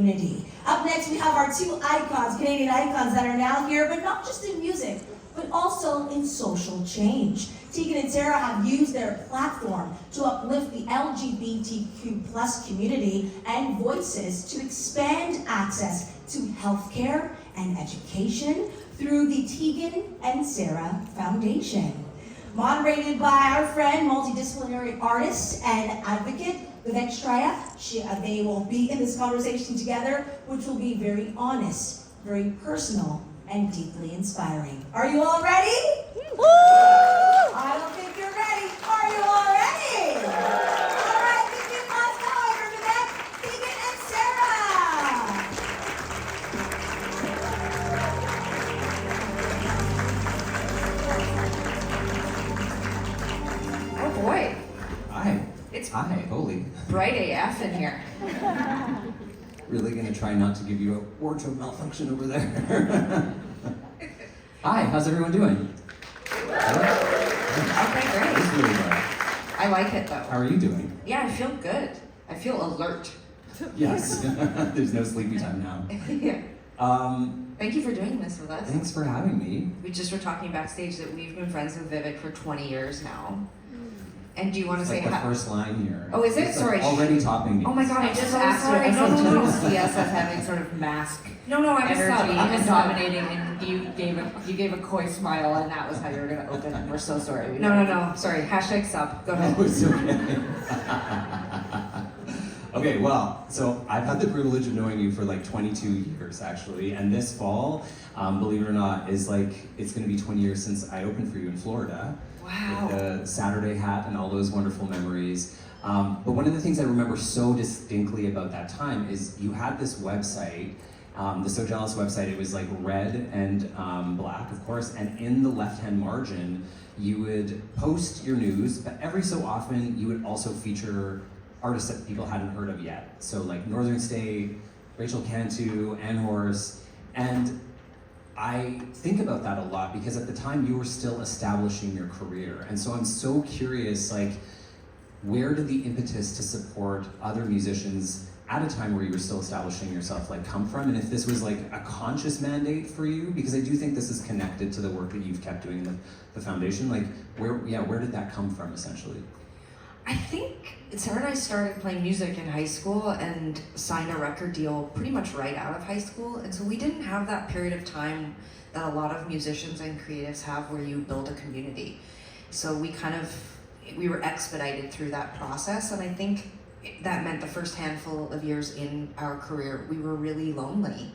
community. Up next, we have our two icons, Canadian icons that are now here, but not just in music, but also in social change. Tegan and Sara have used their platform to uplift the LGBTQ plus community and voices to expand access to healthcare and education through the Tegan and Sara Foundation. Moderated by our friend, multidisciplinary artist and advocate, Vivek, Shraya, they will be in this conversation together, which will be very honest, very personal, and deeply inspiring. Are you all ready? Woo! I don't think you're ready. Are you all ready? All right, give me a pause now for Vivek, Tegan, and Sara. Oh boy. Hi. It's Hi, holy. bright AF in here. Really gonna try not to give you a wardrobe malfunction over there. Hi, how's everyone doing? Okay, great. It's really well. I like it though. How are you doing? Yeah, I feel good. I feel alert. Yes. There's no sleepy time now. Yeah. Thank you for doing this with us. Thanks for having me. We just were talking backstage that we've been friends with Vivek for 20 years now. And do you want to It's say like the how? first line here. Oh, is it? It's Sorry. like already topping me. Oh my god, I I'm just so asked sorry. you, I said, No. TSF having sort of mask No, I'm energy sorry. and dominating, and you gave a coy smile, and that was how you were going to open it. We're so sorry. No. Sorry. Hashtag sub. Go ahead. Oh, it's okay. Okay, well, so I've had the privilege of knowing you for like 22 years actually, and this fall, believe it or not, is like, it's gonna be 20 years since I opened for you in Florida. Wow. With the Saturday hat and all those wonderful memories. But one of the things I remember so distinctly about that time is you had this website, the So Jealous website. It was like red and black, of course, and in the left-hand margin, you would post your news, but every so often you would also feature artists that people hadn't heard of yet. So like Northern State, Rachel Cantu, Ann Horse, and I think about that a lot because at the time you were still establishing your career. And so I'm so curious, like, where did the impetus to support other musicians at a time where you were still establishing yourself like come from? And if this was like a conscious mandate for you, because I do think this is connected to the work that you've kept doing in the foundation, like where did that come from essentially? I think Sara and I started playing music in high school and signed a record deal pretty much right out of high school. And so we didn't have that period of time that a lot of musicians and creatives have where you build a community. So we were expedited through that process. And I think that meant the first handful of years in our career, we were really lonely.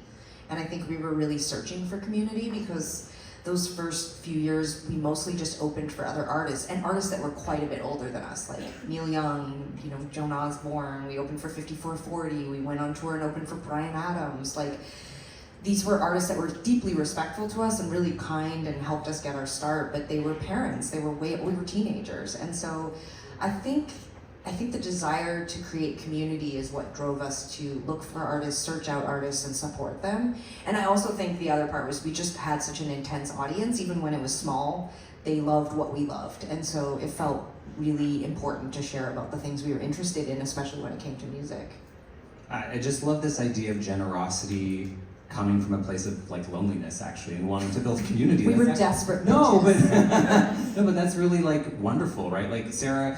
And I think we were really searching for community because those first few years, we mostly just opened for other artists, and artists that were quite a bit older than us, like Neil Young, Junos. We opened for 5440, we went on tour and opened for Bryan Adams. Like, these were artists that were deeply respectful to us and really kind and helped us get our start, but they were parents, we were teenagers. And so I think the desire to create community is what drove us to look for artists, search out artists, and support them. And I also think the other part was we just had such an intense audience, even when it was small, they loved what we loved. And so it felt really important to share about the things we were interested in, especially when it came to music. I just love this idea of generosity coming from a place of like loneliness actually and wanting to build community. We were desperate. No, but that's really like wonderful, right? Like Sara,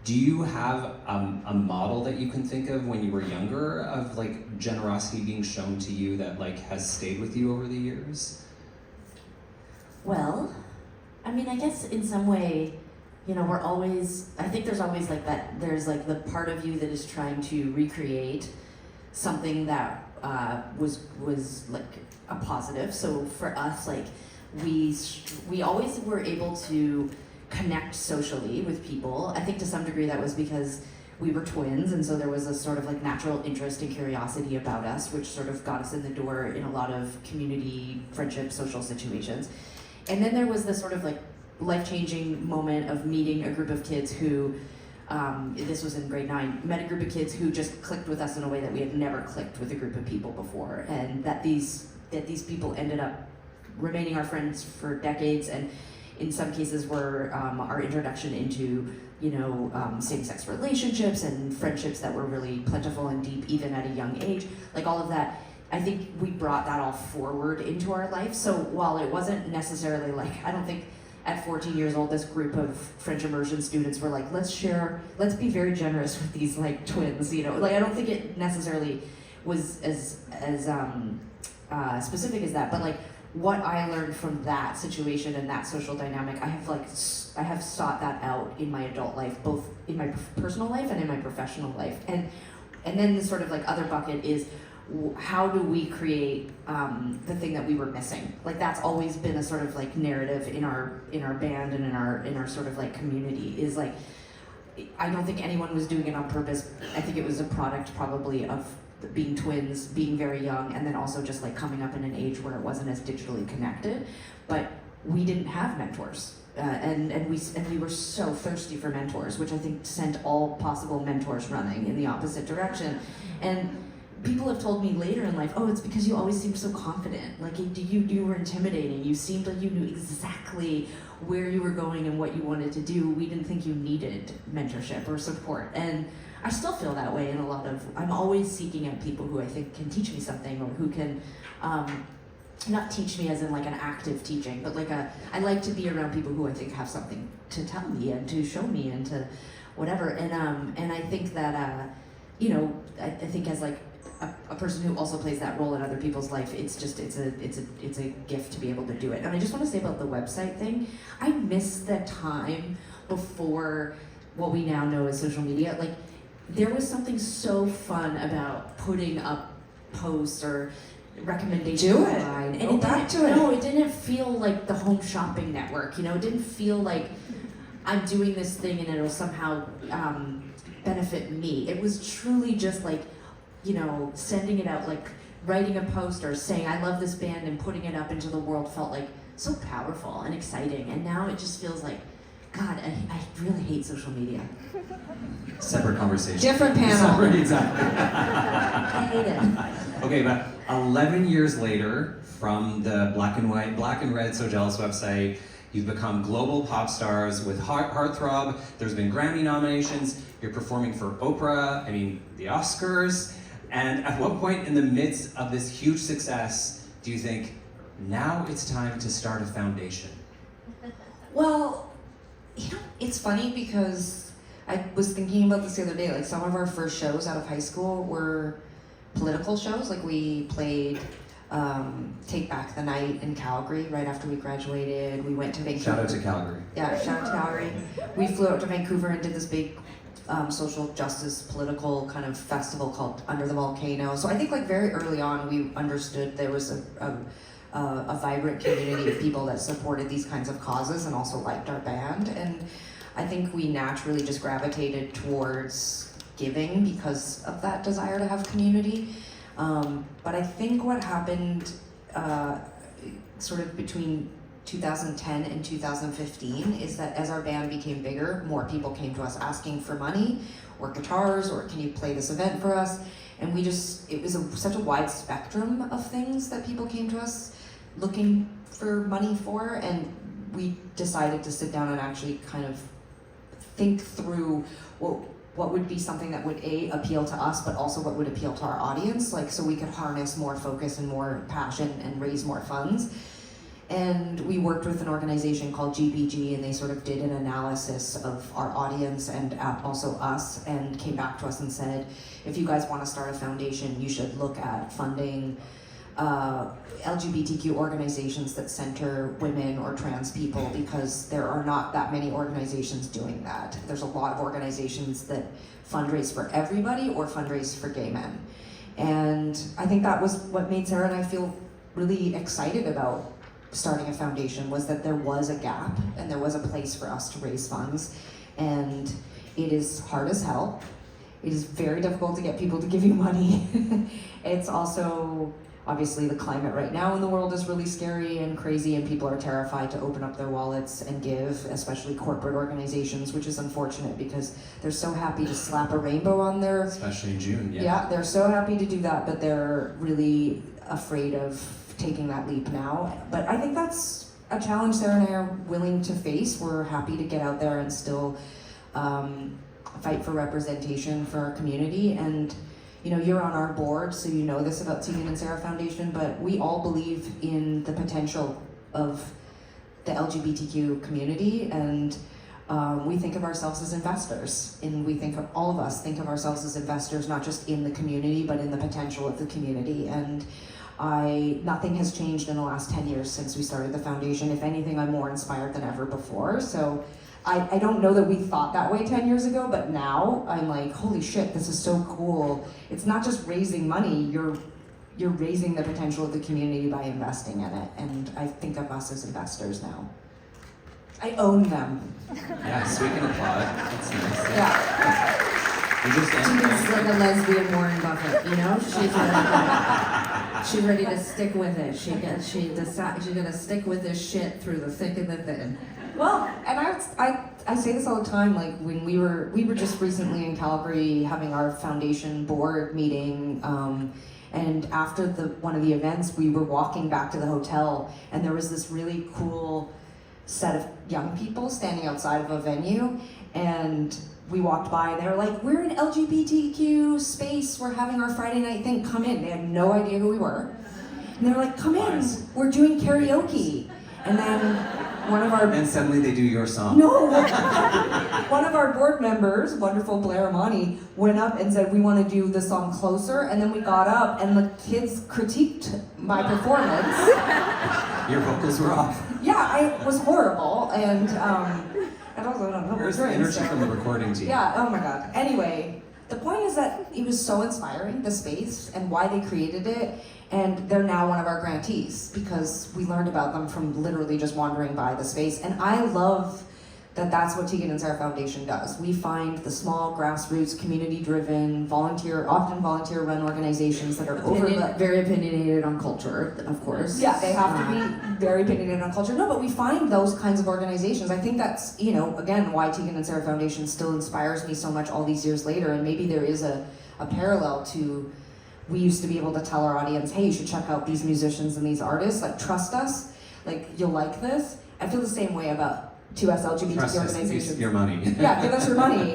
do you have a model that you can think of when you were younger of like generosity being shown to you that like has stayed with you over the years? Well, I mean, I guess in some way, I think there's always like that, there's like the part of you that is trying to recreate something that was like a positive. So for us, like we always were able to connect socially with people. I think to some degree that was because we were twins, and so there was a sort of like natural interest and curiosity about us, which sort of got us in the door in a lot of community, friendship, social situations. And then there was this sort of like life-changing moment of meeting a group of kids who, this was in grade 9, met a group of kids who just clicked with us in a way that we had never clicked with a group of people before, and that these people ended up remaining our friends for decades, and in some cases were our introduction into same-sex relationships and friendships that were really plentiful and deep even at a young age, like all of that. I think we brought that all forward into our life. So while it wasn't necessarily like, I don't think at 14 years old, this group of French immersion students were like, let's be very generous with these like twins, Like I don't think it necessarily was as specific as that, but like what I learned from that situation and that social dynamic, I have sought that out in my adult life, both in my personal life and in my professional life. And then the sort of like other bucket is, how do we create the thing that we were missing? Like that's always been a sort of like narrative in our band and in our sort of like community, is like, I don't think anyone was doing it on purpose. I think it was a product probably of being twins, being very young, and then also just like coming up in an age where it wasn't as digitally connected. But we didn't have mentors. And we were so thirsty for mentors, which I think sent all possible mentors running in the opposite direction. And people have told me later in life, oh, it's because you always seemed so confident. Like you were intimidating. You seemed like you knew exactly where you were going and what you wanted to do. We didn't think you needed mentorship or support. And I still feel that way in a lot of, I'm always seeking out people who I think can teach me something, or who can, not teach me as in like an active teaching, but like I like to be around people who I think have something to tell me and to show me and to whatever. And I think that, I think as like a person who also plays that role in other people's life, it's a gift to be able to do it. And I just want to say about the website thing, I miss the time before what we now know as social media. Like, there was something so fun about putting up posts or recommendations online. And Go back to it. No, it didn't feel like the home shopping network, It didn't feel like I'm doing this thing and it'll somehow benefit me. It was truly just like, sending it out, like writing a post or saying, I love this band, and putting it up into the world felt like so powerful and exciting. And now it just feels like, God, I really hate social media. Separate conversation. Different panel. Separate, exactly. I hate it. Okay, but 11 years later, from the black and red So Jealous website, you've become global pop stars with Heartthrob. There's been Grammy nominations. You're performing for Oprah, the Oscars. And at what point in the midst of this huge success do you think, now it's time to start a foundation? Well, it's funny because I was thinking about this the other day. Like, some of our first shows out of high school were political shows. Like, we played Take Back the Night in Calgary right after we graduated. We went to Vancouver. Shout out to Calgary. Yeah, shout out to Calgary. We flew out to Vancouver and did this big social justice political kind of festival called Under the Volcano. So I think like very early on we understood there was a vibrant community of people that supported these kinds of causes and also liked our band. And I think we naturally just gravitated towards giving because of that desire to have community. But I think what happened sort of between 2010 and 2015 is that as our band became bigger, more people came to us asking for money or guitars or can you play this event for us? And it was such a wide spectrum of things that people came to us looking for money for, and we decided to sit down and actually kind of think through what would be something that would appeal to us, but also what would appeal to our audience, like so we could harness more focus and more passion and raise more funds. And we worked with an organization called GBG, and they sort of did an analysis of our audience and also us, and came back to us and said, if you guys want to start a foundation, you should look at funding LGBTQ organizations that center women or trans people, because there are not that many organizations doing that. There's a lot of organizations that fundraise for everybody or fundraise for gay men. And I think that was what made Sara and I feel really excited about starting a foundation, was that there was a gap and there was a place for us to raise funds. And it is hard as hell. It is very difficult to get people to give you money. It's also, obviously the climate right now in the world is really scary and crazy, and people are terrified to open up their wallets and give, especially corporate organizations, which is unfortunate because they're so happy to slap a rainbow on their... Especially in June, yeah. Yeah, they're so happy to do that, but they're really afraid of taking that leap now. But I think that's a challenge Sara and I are willing to face. We're happy to get out there and still fight for representation for our community. And you're on our board, so you know this about Tegan and Sara Foundation, but we all believe in the potential of the LGBTQ community, and we think of ourselves as investors, and all of us think of ourselves as investors, not just in the community, but in the potential of the community. And nothing has changed in the last 10 years since we started the foundation. If anything, I'm more inspired than ever before. So I don't know that we thought that way 10 years ago, but now I'm like, holy shit, this is so cool. It's not just raising money, you're raising the potential of the community by investing in it. And I think of us as investors now. I own them. Yeah, so we can applaud. That's nice. Yeah. She's like a lesbian Warren Buffett, she's ready to stick with it. She's gonna stick with this shit through the thick and the thin. Well, and I say this all the time, like when we were just recently in Calgary having our foundation board meeting, and after one of the events, we were walking back to the hotel, and there was this really cool set of young people standing outside of a venue, and we walked by and they were like, we're in LGBTQ space, we're having our Friday night thing, come in. They had no idea who we were. And they were like, come in, we're doing karaoke. And then And suddenly they do your song. No! One of our board members, wonderful Blair Amani, went up and said, we want to do the song Closer, and then we got up and the kids critiqued my performance. Your vocals were off. Yeah, it was horrible, and also I don't know. Where's the energy from the recording team? Yeah, oh my god. Anyway, the point is that it was so inspiring, the space, and why they created it, and they're now one of our grantees, because we learned about them from literally just wandering by the space, and I love that that's what Tegan and Sara Foundation does. We find the small, grassroots, community-driven, often volunteer-run organizations that are very opinionated on culture, of course. Yeah, they have to be very opinionated on culture. No, but we find those kinds of organizations. I think that's, again, why Tegan and Sara Foundation still inspires me so much all these years later, and maybe there is a parallel to, we used to be able to tell our audience, hey, you should check out these musicians and these artists, like, trust us, like, you'll like this. I feel the same way about 2S LGBTQ organizations. Give your money. Yeah, give us your money.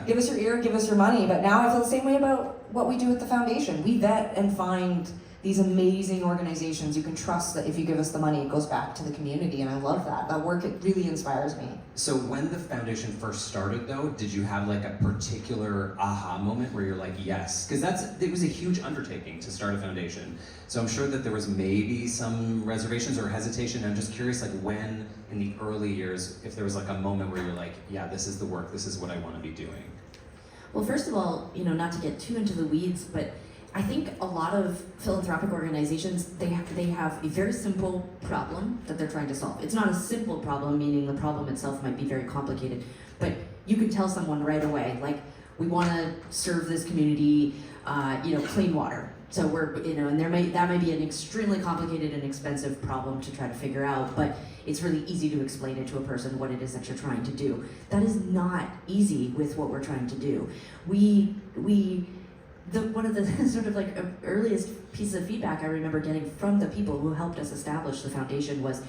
Give us your ear, give us your money. But now I feel the same way about what we do at the foundation. We vet and find these amazing organizations you can trust that if you give us the money, it goes back to the community, and I love that. That work, it really inspires me. So when the foundation first started though, did you have like a particular aha moment where you're like, yes? Because it was a huge undertaking to start a foundation. So I'm sure that there was maybe some reservations or hesitation. I'm just curious, like when in the early years, if there was like a moment where you're like, yeah, this is the work, this is what I want to be doing. Well, first of all, not to get too into the weeds, but I think a lot of philanthropic organizations, they have a very simple problem that they're trying to solve. It's not a simple problem, meaning the problem itself might be very complicated, but you can tell someone right away, like, we want to serve this community, clean water. So and that may be an extremely complicated and expensive problem to try to figure out, but it's really easy to explain it to a person what it is that you're trying to do. That is not easy with what we're trying to do. One of the sort of like earliest pieces of feedback I remember getting from the people who helped us establish the foundation was,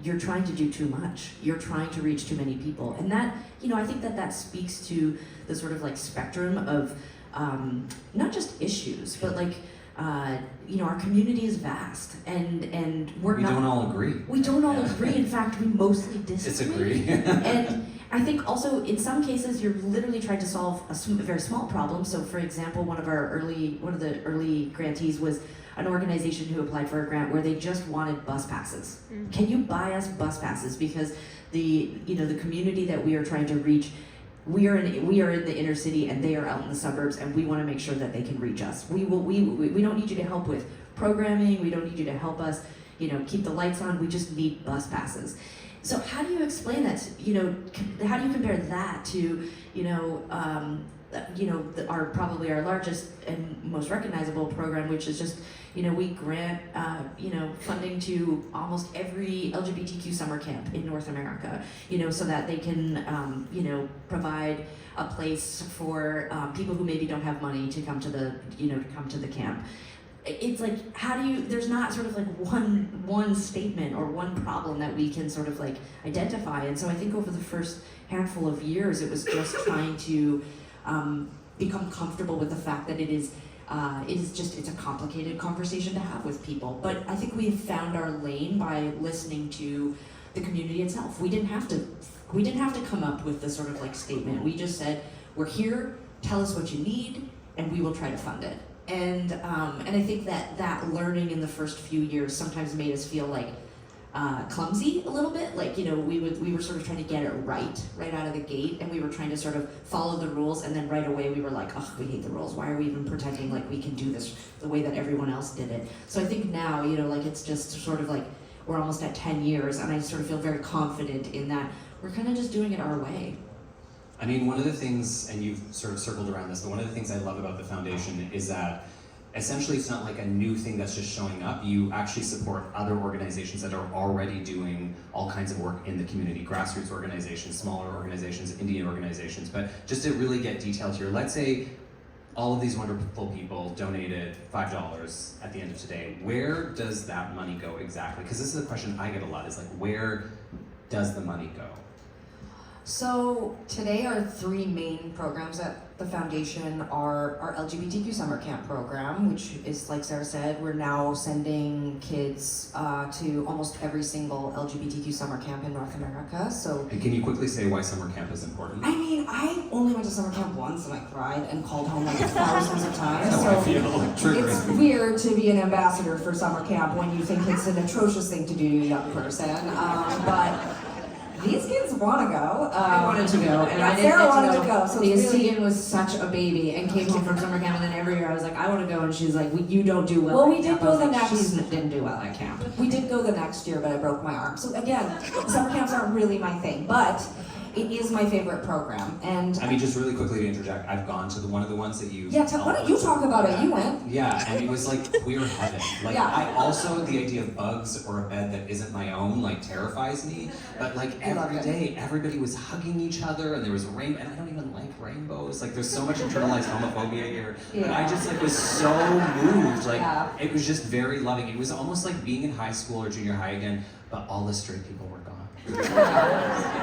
you're trying to do too much. You're trying to reach too many people. And that, I think that speaks to the sort of like spectrum of not just issues, but like, our community is vast, and we don't all agree. We don't all agree. In fact, we mostly disagree. And I think also in some cases you're literally trying to solve a very small problem. So, for example, one of the early grantees was an organization who applied for a grant where they just wanted bus passes. Mm-hmm. Can you buy us bus passes? Because the community that we are trying to reach, we are in the inner city and they are out in the suburbs, and we want to make sure that they can reach us. We don't need you to help with programming. We don't need you to help us, keep the lights on. We just need bus passes. So how do you explain that? How do you compare that to, probably our largest and most recognizable program, which is just, we grant, funding to almost every LGBTQ summer camp in North America, so that they can, provide a place for people who maybe don't have money to come to the camp. it's like, how do you, there's not sort of like one statement or one problem that we can sort of like identify. And so I think over the first handful of years, it was just trying to become comfortable with the fact that it's a complicated conversation to have with people. But I think we have found our lane by listening to the community itself. We didn't have to come up with this sort of like statement. We just said, we're here, tell us what you need, and we will try to fund it. And I think that learning in the first few years sometimes made us feel like clumsy a little bit. Like, you know, we were sort of trying to get it right out of the gate, and we were trying to sort of follow the rules, and then right away we were like, oh, we hate the rules. Why are we even pretending like we can do this the way that everyone else did it? So I think now, you know, like it's just sort of like we're almost at 10 years, and I sort of feel very confident in that we're kind of just doing it our way. I mean, one of the things, and you've sort of circled around this, but one of the things I love about the foundation is that essentially it's not like a new thing that's just showing up. You actually support other organizations that are already doing all kinds of work in the community, grassroots organizations, smaller organizations, Indian organizations. But just to really get detailed here, let's say all of these wonderful people donated $5 at the end of today. Where does that money go exactly? Because this is a question I get a lot, is like, where does the money go? So today our three main programs at the foundation are our LGBTQ summer camp program, which is, like Sarah said, we're now sending kids to almost every single LGBTQ summer camp in North America. So, And can you quickly say why summer camp is important? I mean, I only went to summer camp once and I cried and called home like thousands of times. That's how I feel. Triggering. It's weird to be an ambassador for summer camp when you think it's an atrocious thing to do to a young person, but these kids want to go. I wanted to go, and I didn't Sarah get wanted to to go, so because it's really- Tegan was such a baby and came home from summer camp, and then every year I was like, I want to go, and she's like, you don't do well. Well, at we did camp. I go was the like, next- She didn't do well at camp. We did go the next year, but I broke my arm. So again, summer camps aren't really my thing, but it is my favorite program. And I mean, just really quickly to interject, I've gone to one of the ones that you... yeah, why don't you talk about it? You went. Yeah, and it was like queer heaven. Like, Yeah. I also, the idea of bugs or a bed that isn't my own, like, terrifies me. But like every day, everybody was hugging each other, and there was a rainbow, and I don't even like rainbows. Like, there's so much internalized homophobia here. But I just like was so moved. Like, it was just very loving. It was almost like being in high school or junior high again, but all the straight people were gone.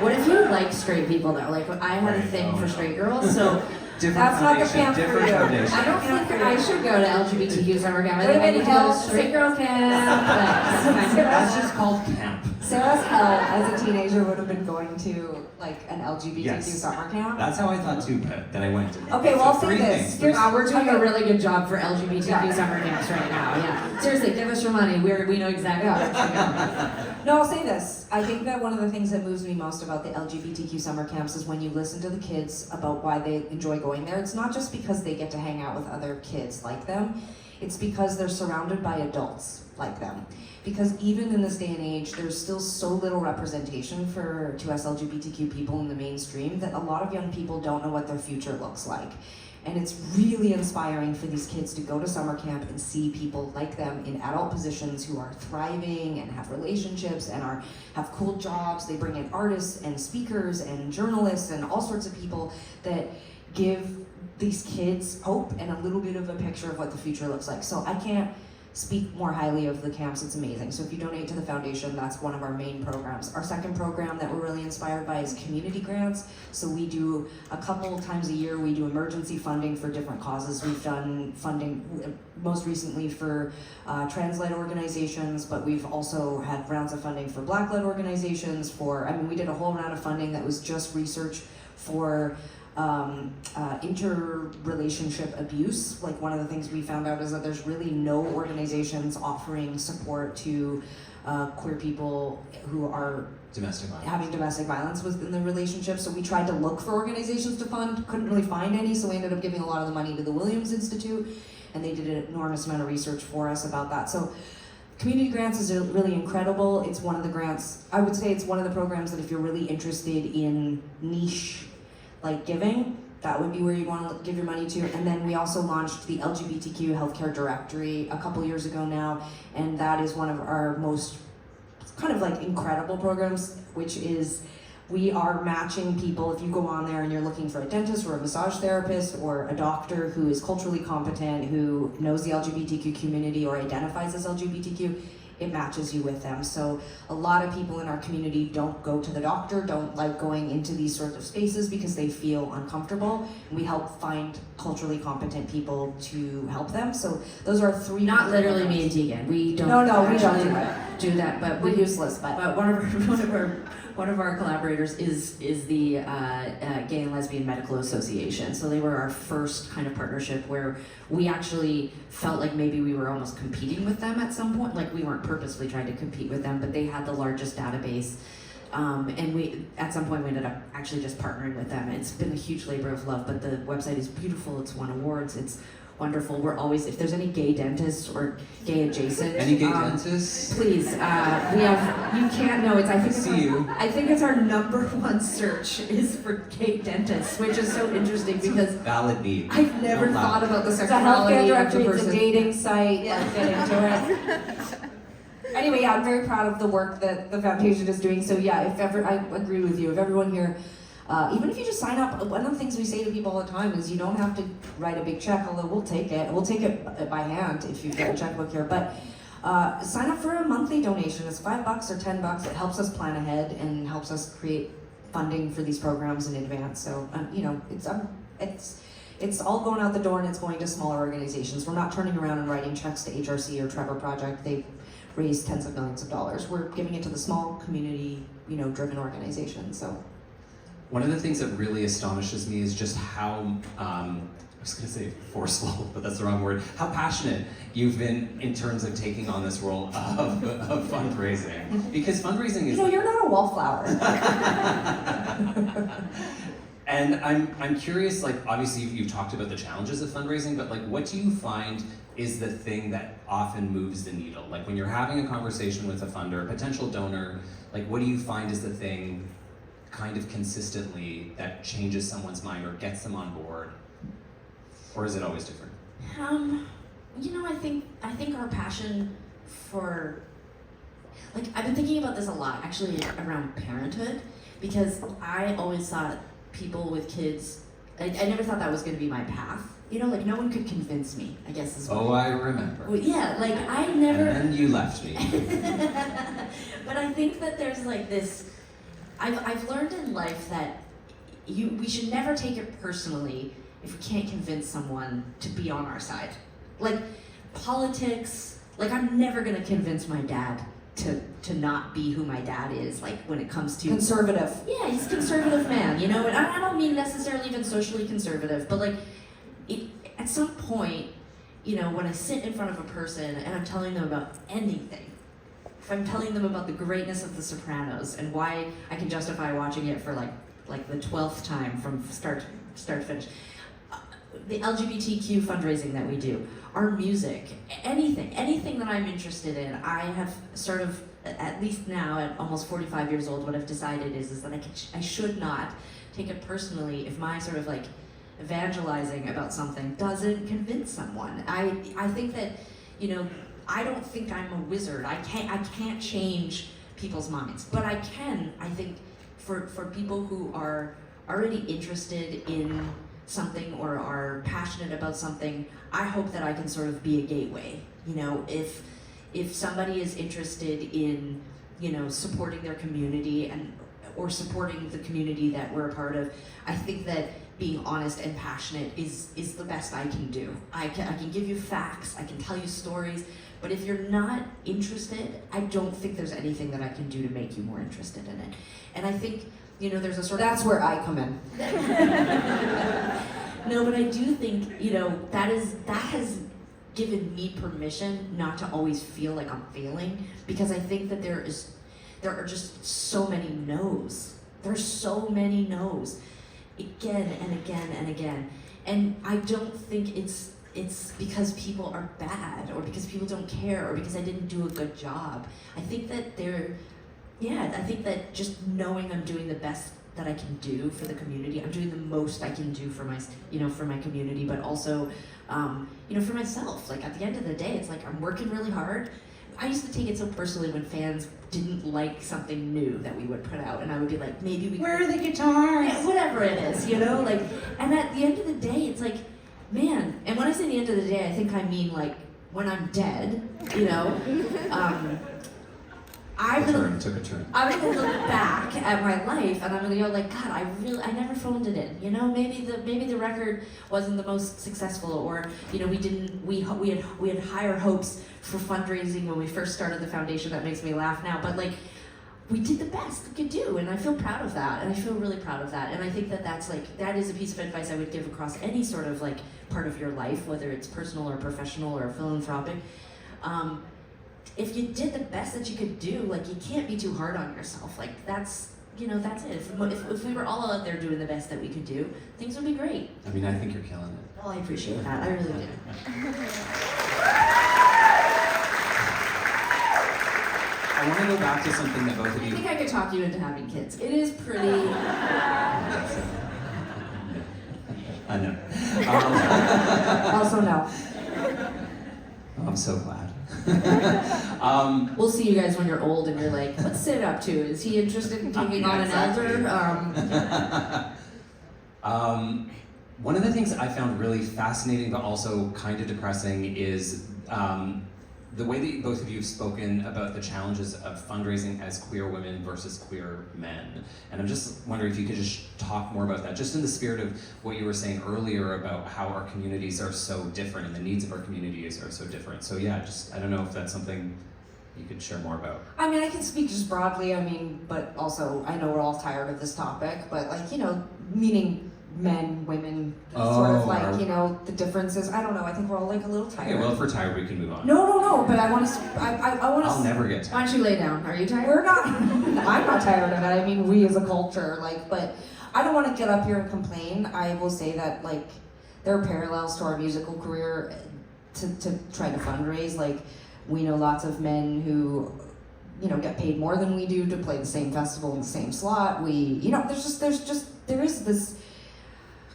What if you like straight people though? Like I had a thing for straight girls, so Different that's not the foundation, camp for different you. foundation. I don't think I should go to LGBTQ summer camp. I Would think I have need been to go hell, to straight girl camp. That's just called camp. Sarah's hell as a teenager would have been going to like an LGBTQ Yes. summer camp. That's how I thought too, but that I went to. Okay, well, I'll So say three this. things. Here's- We're doing Okay. a really good job for LGBTQ Yeah. summer camps right now. Yeah, seriously, give us your money. We know exactly where it's going. No, I'll say this. I think that one of the things that moves me most about the LGBTQ summer camps is when you listen to the kids about why they enjoy going there. It's not just because they get to hang out with other kids like them. It's because they're surrounded by adults like them. Because even in this day and age, there's still so little representation to us LGBTQ people in the mainstream that a lot of young people don't know what their future looks like. And it's really inspiring for these kids to go to summer camp and see people like them in adult positions who are thriving and have relationships and have cool jobs. They bring in artists and speakers and journalists and all sorts of people that give these kids hope and a little bit of a picture of what the future looks like. So I can't speak more highly of the camps. It's amazing. So if you donate to the foundation, that's one of our main programs. Our second program that we're really inspired by is community grants. So we do a couple times a year, we do emergency funding for different causes. We've done funding most recently for trans-led organizations, but we've also had rounds of funding for Black-led organizations, we did a whole round of funding that was just research for interrelationship abuse. Like one of the things we found out is that there's really no organizations offering support to queer people who are Domestic violence. having domestic violence within the relationship. So we tried to look for organizations to fund, couldn't really find any, so we ended up giving a lot of the money to the Williams Institute, and they did an enormous amount of research for us about that. So community grants is really incredible. It's one of the grants, I would say it's one of the programs that if you're really interested in niche like giving, that would be where you want to give your money to. And then we also launched the LGBTQ healthcare directory a couple years ago now, and that is one of our most kind of like incredible programs, which is We are matching people. If you go on there and you're looking for a dentist or a massage therapist or a doctor who is culturally competent, who knows the LGBTQ community or identifies as LGBTQ, it matches you with them. So a lot of people in our community don't go to the doctor, don't like going into these sorts of spaces because they feel uncomfortable. We help find culturally competent people to help them. So those are three. Not literally me and Tegan. We don't. No, we don't do that. But We're useless. But one of our collaborators is the Gay and Lesbian Medical Association. So they were our first kind of partnership where we actually felt like maybe we were almost competing with them at some point. Like we weren't purposely trying to compete with them, but they had the largest database. And we, at some point, we ended up actually just partnering with them. It's been a huge labor of love, but the website is beautiful. It's won awards. It's wonderful. We're always, if there's any gay dentists or gay adjacent, Any gay dentists? please. We have. You can't know. I think it's our #1 search is for gay dentists, which is so interesting because Valid need. I've never Not thought loud. about the It's a sexuality healthcare of the directory, it's a person. dating site, Yeah. let's get into it. Anyway, yeah, I'm very proud of the work that the foundation is doing. So yeah, I agree with you. If everyone here, even if you just sign up, one of the things we say to people all the time is you don't have to write a big check, although we'll take it. We'll take it by hand if you've got a checkbook here. But sign up for a monthly donation. It's $5 or $10. It helps us plan ahead and helps us create funding for these programs in advance. So you know, it's all going out the door and it's going to smaller organizations. We're not turning around and writing checks to HRC or Trevor Project. They raise tens of millions of dollars. We're giving it to the small community, driven organizations. So One of the things that really astonishes me is just how, I was gonna say forceful, but that's the wrong word, how passionate you've been in terms of taking on this role of fundraising. Because fundraising is... you're not a wallflower. And I'm curious, like, obviously you've talked about the challenges of fundraising, but like, what do you find is the thing that often moves the needle? Like when you're having a conversation with a funder, a potential donor, like what do you find is the thing kind of consistently that changes someone's mind or gets them on board? Or is it always different? I think our passion for, like, I've been thinking about this a lot, actually, around parenthood, because I always thought people with kids, I never thought that was going to be my path. Like no one could convince me, I guess is what. Oh, I remember. Well, yeah, like I never. And then you left me. But I think that there's like this, I've learned in life that we should never take it personally if we can't convince someone to be on our side. Like politics, like I'm never gonna convince my dad to not be who my dad is, like when it comes to Conservative. Yeah, he's a conservative man, and I don't mean necessarily even socially conservative, but like at some point, when I sit in front of a person and I'm telling them about anything, if I'm telling them about the greatness of The Sopranos and why I can justify watching it for like the 12th time from start to finish, the LGBTQ fundraising that we do, our music, anything that I'm interested in, I have sort of, at least now at almost 45 years old, what I've decided is that I should not take it personally if my sort of like evangelizing about something doesn't convince someone. I think that, I don't think I'm a wizard. I can't change people's minds, but I can, I think, for people who are already interested in something or are passionate about something, I hope that I can sort of be a gateway. If somebody is interested in, supporting their community or supporting the community that we're a part of, I think that being honest and passionate is the best I can do. I can give you facts, I can tell you stories, but if you're not interested, I don't think there's anything that I can do to make you more interested in it. And I think, there's a sort of... That's where I come in. No, but I do think, that has given me permission not to always feel like I'm failing, because I think that there are just so many no's. There's so many no's, again and again and again. And I don't think it's because people are bad or because people don't care or because I didn't do a good job. I think that I think that just knowing I'm doing the best that I can do for the community, I'm doing the most I can do for my community, but also, for myself. Like at the end of the day, it's like I'm working really hard, I used to take it so personally when fans didn't like something new that we would put out, and I would be like, maybe we Where are the guitars? yeah, whatever it is, you know, like, and at the end of the day, it's like, man, and when I say the end of the day, I think I mean like when I'm dead, you know, I'm Took a turn. gonna look back at my life and I'm gonna go like, God, I never phoned it in, you know, maybe the record wasn't the most successful, or, you know, we had higher hopes for fundraising when we first started the foundation. That makes me laugh now, but like, we did the best we could do, and I feel proud of that, and I feel really proud of that, and I think that that is a piece of advice I would give across any sort of like part of your life, whether it's personal or professional or philanthropic. If you did the best that you could do, like, you can't be too hard on yourself. Like, that's, you know, that's it. If we were all out there doing the best that we could do, things would be great. I mean, I think you're killing it. Well, I appreciate that. I really do. I want to go back to something that both of I you... think I could talk you into having kids. It is pretty... No. Also no. Oh, I'm so glad. We'll see you guys when you're old and you're like, what's Sid up to? Is he interested in taking on an elder? One of the things I found really fascinating but also kind of depressing is the way that both of you have spoken about the challenges of fundraising as queer women versus queer men. And I'm just wondering if you could just talk more about that, just in the spirit of what you were saying earlier about how our communities are so different and the needs of our communities are so different. So yeah, just, I don't know if that's something you could share more about. I mean, I can speak just broadly, I mean, but also I know we're all tired of this topic, but like, you know, meaning men, women, sort of like, you know, the differences. I don't know, I think we're all like a little tired. Okay, well, if we're tired, we can move on. No, but I want to, I want to. I'll never get Why tired. don't you lay down? Are you tired? We're not, I'm not tired of it. I mean, we as a culture, like, but I don't want to get up here and complain. I will say that, like, there are parallels to our musical career to try to fundraise. Like, we know lots of men who, you know, get paid more than we do to play the same festival in the same slot. You know, there is this,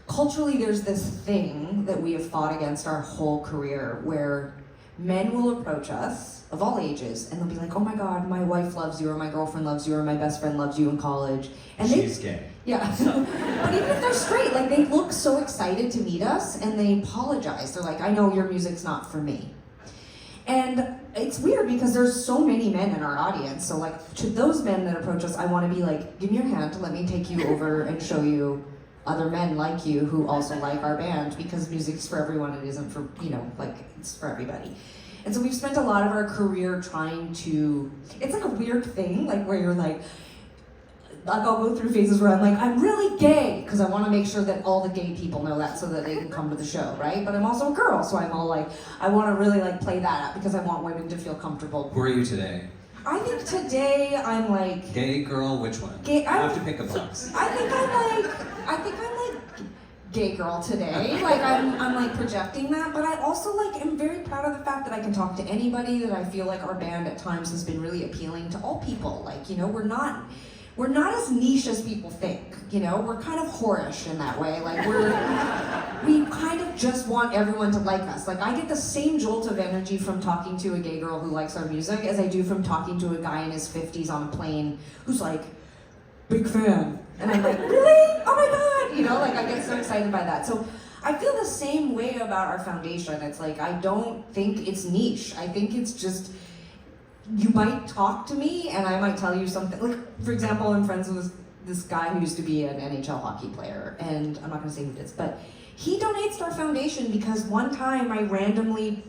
culturally there's this thing that we have fought against our whole career where men will approach us of all ages and they'll be like, oh my God, my wife loves you, or my girlfriend loves you, or my best friend loves you in college. And She's gay. Yeah, but even if they're straight, like, they look so excited to meet us and they apologize. They're like, I know your music's not for me. And it's weird because there's so many men in our audience. So like, to those men that approach us, I want to be like, give me your hand, let me take you over and show you other men like you who also like our band, because music's for everyone, it isn't for, you know, like, it's for everybody. And so we've spent a lot of our career trying to, it's like a weird thing, like, where you're like I'll go through phases where I'm like, I'm really gay, because I want to make sure that all the gay people know that so that they can come to the show, right? But I'm also a girl, so I'm all like, I want to really like play that up because I want women to feel comfortable. Who are you today? I think today I'm like... Gay, girl, which one? Gay, You have to pick a box. I think I'm like gay girl today. Like I'm like projecting that, but I also like am very proud of the fact that I can talk to anybody, that I feel like our band at times has been really appealing to all people. Like, you know, we're not as niche as people think, you know? We're kind of whorish in that way. Like, we kind of just want everyone to like us. Like, I get the same jolt of energy from talking to a gay girl who likes our music as I do from talking to a guy in his 50s on a plane who's like, big fan. And I'm like, really? Oh my God! You know, like, I get so excited by that. So I feel the same way about our foundation. It's like, I don't think it's niche. I think it's just, you might talk to me and I might tell you something. Like, for example, I'm friends with this guy who used to be an NHL hockey player, and I'm not gonna say who it is, but he donates to our foundation because one time I randomly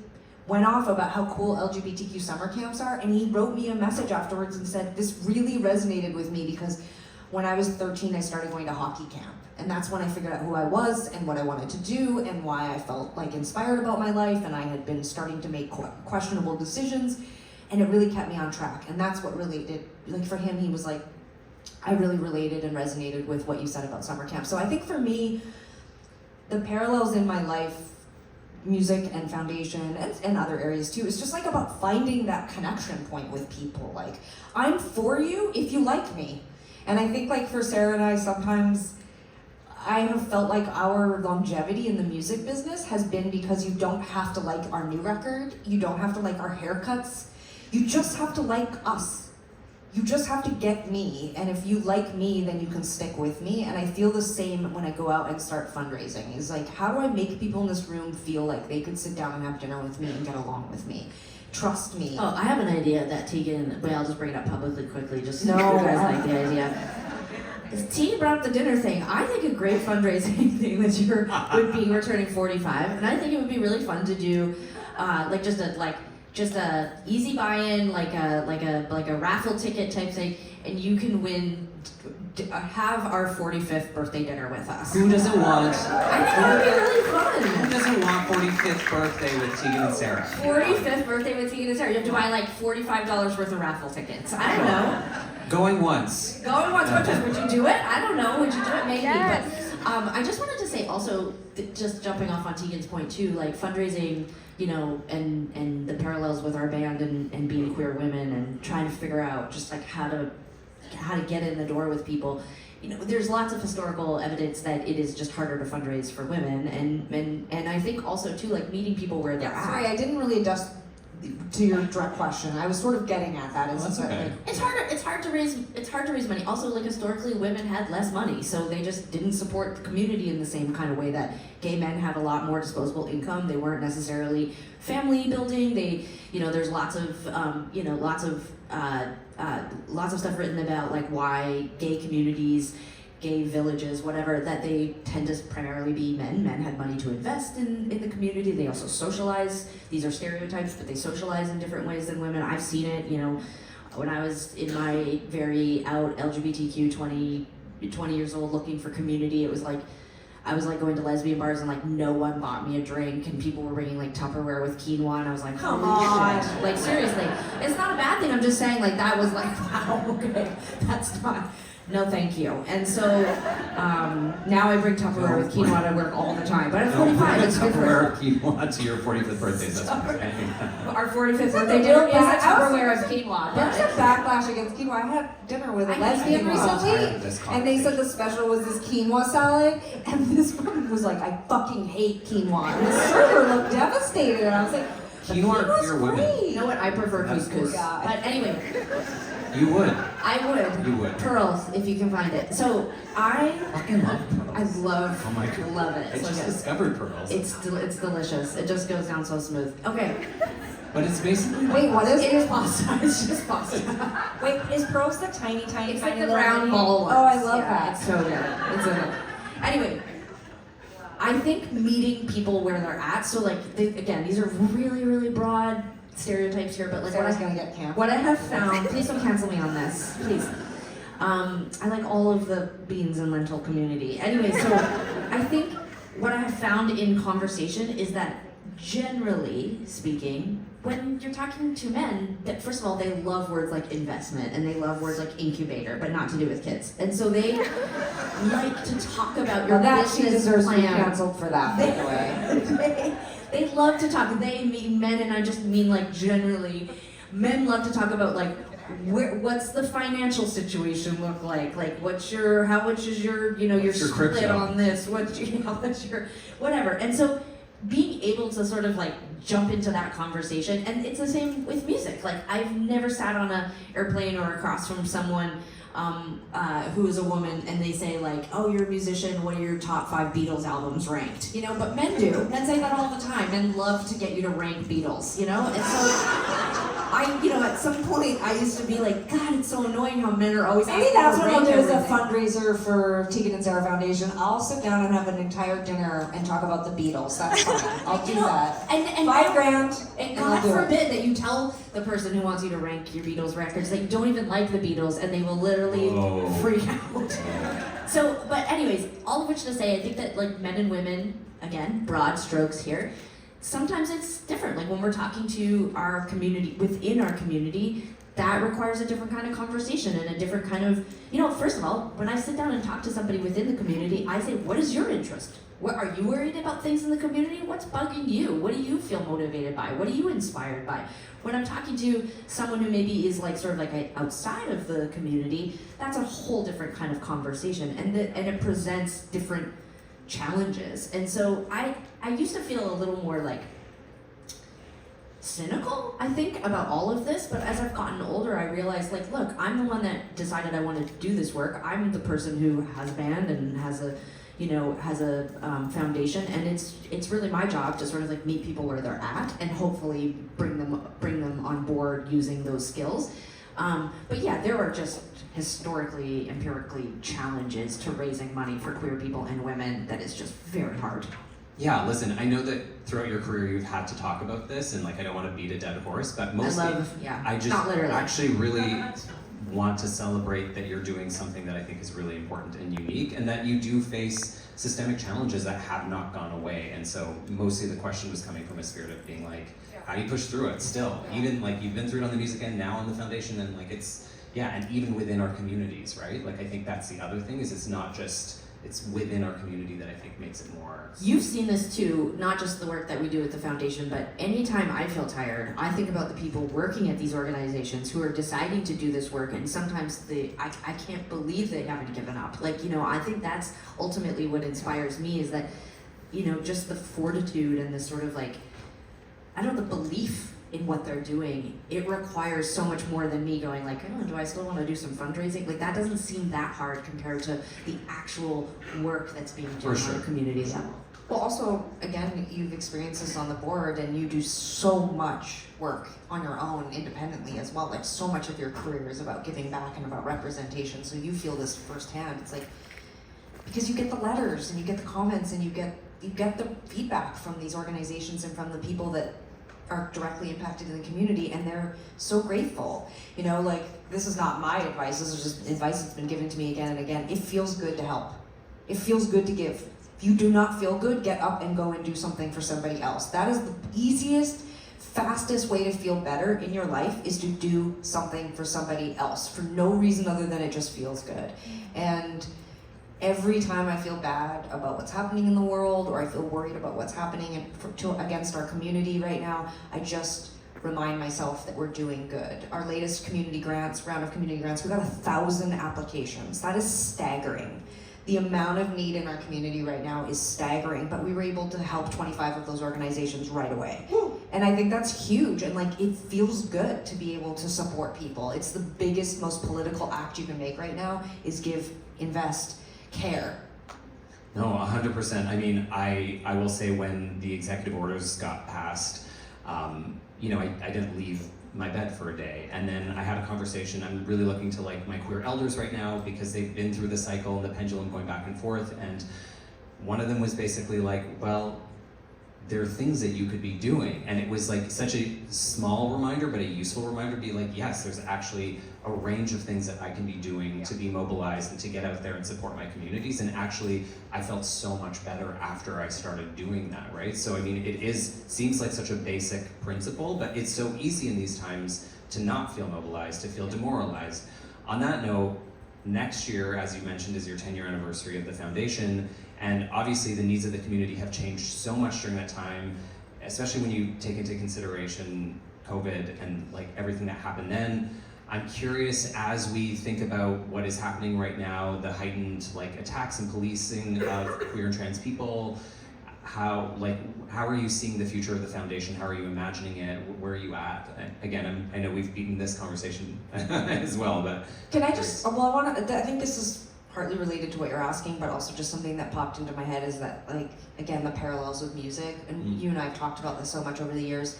went off about how cool LGBTQ summer camps are, and he wrote me a message afterwards and said, this really resonated with me because when I was 13, I started going to hockey camp. And that's when I figured out who I was and what I wanted to do and why I felt like inspired about my life, and I had been starting to make questionable decisions. And it really kept me on track. And that's what really did, like for him, he was like, I really related and resonated with what you said about summer camp. So I think for me, the parallels in my life, music and foundation and other areas too, is just like about finding that connection point with people. Like, I'm for you if you like me. And I think like for Sara and I, sometimes I have felt like our longevity in the music business has been because you don't have to like our new record, you don't have to like our haircuts, You just have to like us. You just have to get me, and if you like me, then you can stick with me. And I feel the same when I go out and start fundraising. It's like, how do I make people in this room feel like they could sit down and have dinner with me and get along with me? Trust me. Oh, I have an idea that Tegan, but I'll just bring it up publicly quickly, just so No. you guys like the idea. Tegan brought up the dinner thing. I think a great fundraising thing this year would be, we're turning 45, and I think it would be really fun to do, just a easy buy-in, like a raffle ticket type thing, and you can win. Have our 45th birthday dinner with us. Who doesn't want? I think that would be really fun. Who doesn't want 45th birthday with Tegan and Sara? 45th birthday with Tegan and Sara. You have to buy like $45 worth of raffle tickets. I don't know. Going once. Going once. Would you do it? I don't know. Would you do it? Maybe. Yes. But I just wanted to say also, just jumping off on Tegan's point too, like fundraising, you know, and the parallels with our band and being queer women and trying to figure out just like how to get in the door with people. You know, there's lots of historical evidence that it is just harder to fundraise for women, and I think also too, like meeting people where they're at. Sorry, I didn't really adjust to your direct question. I was sort of getting at that. That's okay. It's hard to raise money. Also, like historically, women had less money, so they just didn't support the community in the same kind of way that gay men had a lot more disposable income. They weren't necessarily family building. There's lots of stuff written about like why gay communities, gay villages, whatever, that they tend to primarily be men. Men had money to invest in the community. They also socialize. These are stereotypes, but they socialize in different ways than women. I've seen it, you know, when I was in my very out LGBTQ 20 years old looking for community. It was like, I was like going to lesbian bars and like no one bought me a drink and people were bringing like Tupperware with quinoa and I was like, Come holy on. shit. Like seriously, it's not a bad thing. I'm just saying like that was like, wow, okay, that's not, no thank you. And so now I bring Tupperware with quinoa to work all the time. But at 45, it's good for Tupperware quinoa to your 45th birthday. That's what I'm saying. our 45th birthday dinner is a Tupperware of quinoa. There's a backlash against quinoa. I had dinner with a lesbian I'm tired of recently, this and they said the special was this quinoa salad, and this woman was like, I fucking hate quinoa. And the server looked devastated, and I was like, Quinoa are queer women. great. You know what? I prefer That's couscous. God. But anyway, You would. I would. You would. Pearls, if you can find it. So I Fucking love pearls. love Oh my God. love it. I So just good. discovered pearls. It's delicious. It just goes down so smooth. Okay. But it's basically Wait, what is It it? is pasta. It's just pasta. Wait, is pearls the tiny, It's tiny like the little brown mini- ball ones. Oh, I love Yeah, that. It's so good. It's so good. Anyway, I think meeting people where they're at. So like, again, these are really, really broad stereotypes here, but like Sarah's gonna get canceled. what I have found, please don't cancel me on this, please. I like all of the beans and lentil community. Anyway, so I think what I have found in conversation is that generally speaking, when you're talking to men, that first of all, they love words like investment and they love words like incubator, but not to do with kids. And so they like to talk about your That she business deserves to be plan. canceled for that, by the way. They love to talk. They mean men, and I just mean like generally, men love to talk about like what's the financial situation look like? Like how much is your your What's your split crypto? on this? How much your whatever? And so being able to sort of like jump into that conversation, and it's the same with music. Like I've never sat on an airplane or across from someone who is a woman and they say like, oh, you're a musician, what are your top 5 Beatles albums ranked? You know, but men do. Men say that all the time. Men love to get you to rank Beatles, you know? And so at some point I used to be like, God, it's so annoying how men are always Maybe asking that's to what I'll rank do as a everything. fundraiser for Tegan and Sara Foundation. I'll sit down and have an entire dinner and talk about the Beatles. That's fine. I'll do that. And $5,000. And I'll God do it. forbid that you tell the person who wants you to rank your Beatles records that you don't even like the Beatles, and they will literally Whoa. freak out. So, but anyways, all of which to say, I think that like men and women, again, broad strokes here, sometimes it's different. Like when we're talking to our community, within our community, that requires a different kind of conversation and a different kind of, first of all, when I sit down and talk to somebody within the community, I say, what is your interest? What are you worried about things in the community? What's bugging you? What do you feel motivated by? What are you inspired by? When I'm talking to someone who maybe is like sort of like outside of the community, that's a whole different kind of conversation, and it presents different challenges. And so I used to feel a little more like cynical, I think, about all of this, but as I've gotten older, I realized, like, look, I'm the one that decided I wanted to do this work. I'm the person who has a band and has a foundation, and it's really my job to sort of like meet people where they're at and hopefully bring them on board using those skills. But yeah, there are just historically, empirically challenges to raising money for queer people and women that is just very hard. Yeah, listen, I know that throughout your career you've had to talk about this, and like I don't want to beat a dead horse, but mostly I just not literally. actually really want to celebrate that you're doing something that I think is really important and unique, and that you do face systemic challenges that have not gone away. And so mostly the question was coming from a spirit of being like, how do you push through it still? Even like you've been through it on the music end, now on the foundation, and like it's, yeah, and even within our communities, right? Like I think that's the other thing, is it's not just, it's within our community that I think makes it more. You've seen this too, not just the work that we do at the foundation, but anytime I feel tired, I think about the people working at these organizations who are deciding to do this work, and sometimes I can't believe they haven't given up. Like, you know, I think that's ultimately what inspires me, is that, you know, just the fortitude and the sort of like, I don't know, the belief in what they're doing. It requires so much more than me going like, oh, do I still want to do some fundraising? Like that doesn't seem that hard compared to the actual work that's being done on a community level. Well, also, again, you've experienced this on the board, and you do so much work on your own independently as well. Like so much of your career is about giving back and about representation. So you feel this firsthand. It's like, because you get the letters and you get the comments and you get the feedback from these organizations and from the people that are directly impacted in the community, and they're so grateful. You know, like, this is not my advice, this is just advice that's been given to me again and again. It feels good to help. It feels good to give. If you do not feel good, get up and go and do something for somebody else. That is the easiest, fastest way to feel better in your life, is to do something for somebody else for no reason other than it just feels good. And every time I feel bad about what's happening in the world, or I feel worried about what's happening against our community right now, I just remind myself that we're doing good. Our latest round of community grants, we got 1,000 applications. That is staggering. The amount of need in our community right now is staggering, but we were able to help 25 of those organizations right away. And I think that's huge, and like, it feels good to be able to support people. It's the biggest, most political act you can make right now, is give, invest, care. No, 100%. I mean, I will say, when the executive orders got passed, you know, I didn't leave my bed for a day. And then I had a conversation. I'm really looking to like my queer elders right now, because they've been through the cycle and the pendulum going back and forth. And one of them was basically like, well, there are things that you could be doing. And it was like such a small reminder, but a useful reminder to be like, yes, there's actually a range of things that I can be doing to be mobilized and to get out there and support my communities. And actually, I felt so much better after I started doing that, right? So I mean, seems like such a basic principle, but it's so easy in these times to not feel mobilized, to feel demoralized. On that note, next year, as you mentioned, is your 10-year anniversary of the foundation. And obviously the needs of the community have changed so much during that time, especially when you take into consideration COVID and like everything that happened then. I'm curious, as we think about what is happening right now, the heightened like attacks and policing of queer and trans people, how are you seeing the future of the foundation? How are you imagining it? Where are you at? Again, I know we've beaten this conversation as well, but can I just? Well, I think this is partly related to what you're asking, but also just something that popped into my head is that, like, again, the parallels with music, and you and I have talked about this so much over the years.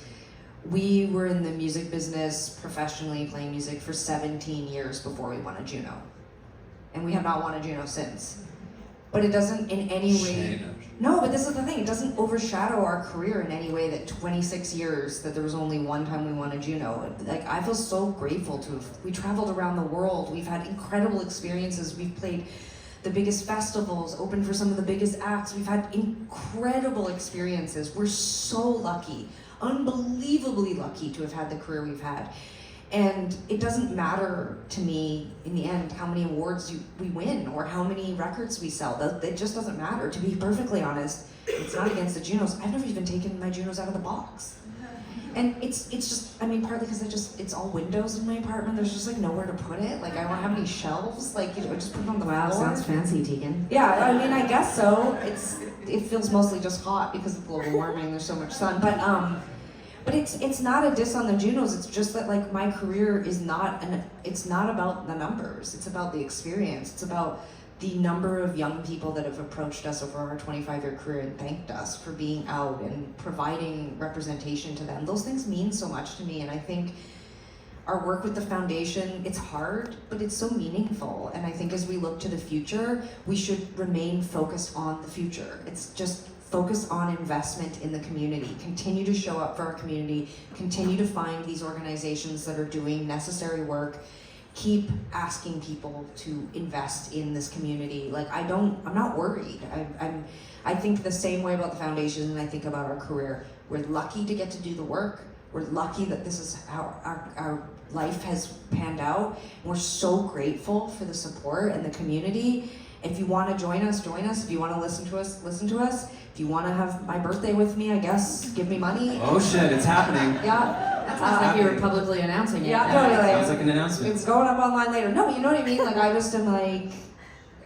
We were in the music business professionally, playing music for 17 years before we won a Juno. And we have not won a Juno since. But it doesn't in any way... No, but this is the thing, it doesn't overshadow our career in any way that 26 years, that there was only one time we won a Juno. Like, I feel so grateful to have, we traveled around the world, we've had incredible experiences, we've played the biggest festivals, opened for some of the biggest acts, we've had incredible experiences. We're so lucky, unbelievably lucky to have had the career we've had. And it doesn't matter to me in the end how many awards we win or how many records we sell. It just doesn't matter, to be perfectly honest. It's not against the Junos. I've never even taken my Junos out of the box. And it's just, I mean, partly because it's all windows in my apartment. There's just like nowhere to put it. Like, I don't have any shelves. Like, you know, just put it on the floor. Wow, sounds fancy, Tegan. Yeah, I mean, I guess so. It feels mostly just hot because of global warming. There's so much sun. But it's not a diss on the Junos. It's just that like my career is it's not about the numbers. It's about the experience. It's about the number of young people that have approached us over our 25-year career and thanked us for being out and providing representation to them. Those things mean so much to me, and I think our work with the foundation, it's hard, but it's so meaningful. And I think as we look to the future, we should remain focused on the future. It's just focus on investment in the community, continue to show up for our community, continue to find these organizations that are doing necessary work, keep asking people to invest in this community. Like I'm not worried. I think the same way about the foundation and I think about our career. We're lucky to get to do the work. We're lucky that this is how our life has panned out. We're so grateful for the support and the community. If you want to join us, join us. If you want to listen to us, listen to us. If you want to have my birthday with me, I guess, give me money. Oh shit, it's happening. Yeah. That sounds like you were publicly announcing it. Yeah, totally. Sounds like an announcement. It's going up online later. No, you know what I mean? Like I just am like,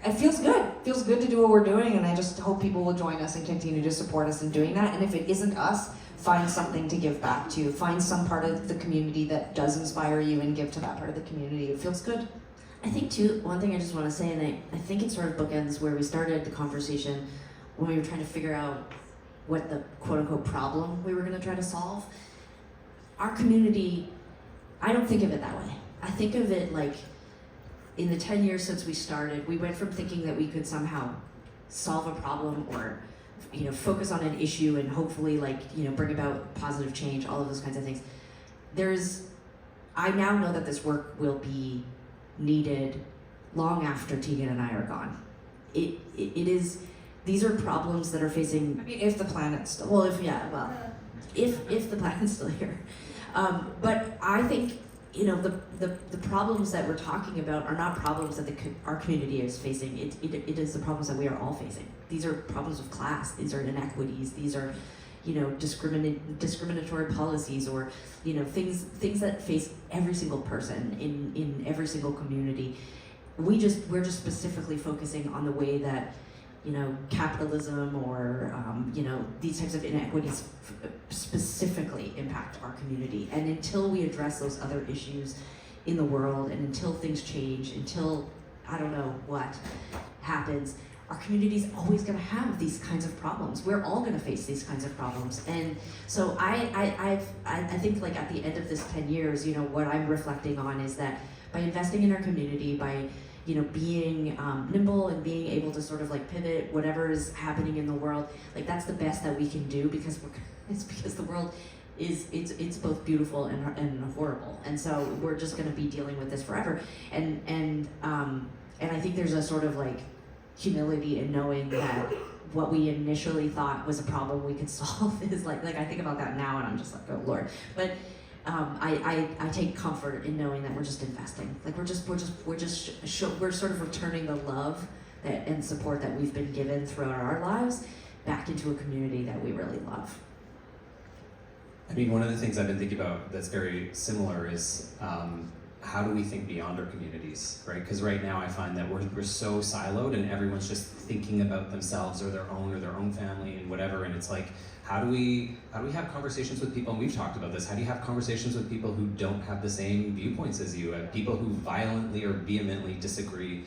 it feels good. It feels good to do what we're doing, and I just hope people will join us and continue to support us in doing that. And if it isn't us, find something to give back to. Find some part of the community that does inspire you and give to that part of the community. It feels good. I think too, one thing I just want to say, and I think it sort of bookends where we started the conversation when we were trying to figure out what the quote-unquote problem we were going to try to solve. Our community, I don't think of it that way. I think of it like in the 10 years since we started, we went from thinking that we could somehow solve a problem or focus on an issue and hopefully bring about positive change, all of those kinds of things. I now know that this work will be needed long after Tegan and I are gone. It is, these are problems that are facing, I mean, if the planet's still. well, if the planet's still here. But I think, the problems that we're talking about are not problems that our community is facing. It is the problems that we are all facing. These are problems of class. These are inequities. These are, discriminatory policies or, things that face every single person in every single community. We're just specifically focusing on the way that, capitalism or, these types of inequities specifically impact our community. And until we address those other issues in the world and until things change, until I don't know what happens, our community is always going to have these kinds of problems. We're all going to face these kinds of problems. And so I think like at the end of this 10 years, what I'm reflecting on is that by investing in our community, by being nimble and being able to sort of like pivot whatever is happening in the world, like that's the best that we can do because the world it's both beautiful and horrible, and so we're just going to be dealing with this forever. And I think there's a sort of like humility in knowing that what we initially thought was a problem we could solve is like I think about that now and I'm just like, oh Lord. But I take comfort in knowing that we're just investing. Like we're sort of returning the love and support that we've been given throughout our lives back into a community that we really love. I mean, one of the things I've been thinking about that's very similar is how do we think beyond our communities, right? Because right now I find that we're so siloed and everyone's just thinking about themselves or their own family and whatever, and it's like, how do we have conversations with people, and we've talked about this, how do you have conversations with people who don't have the same viewpoints as you, people who violently or vehemently disagree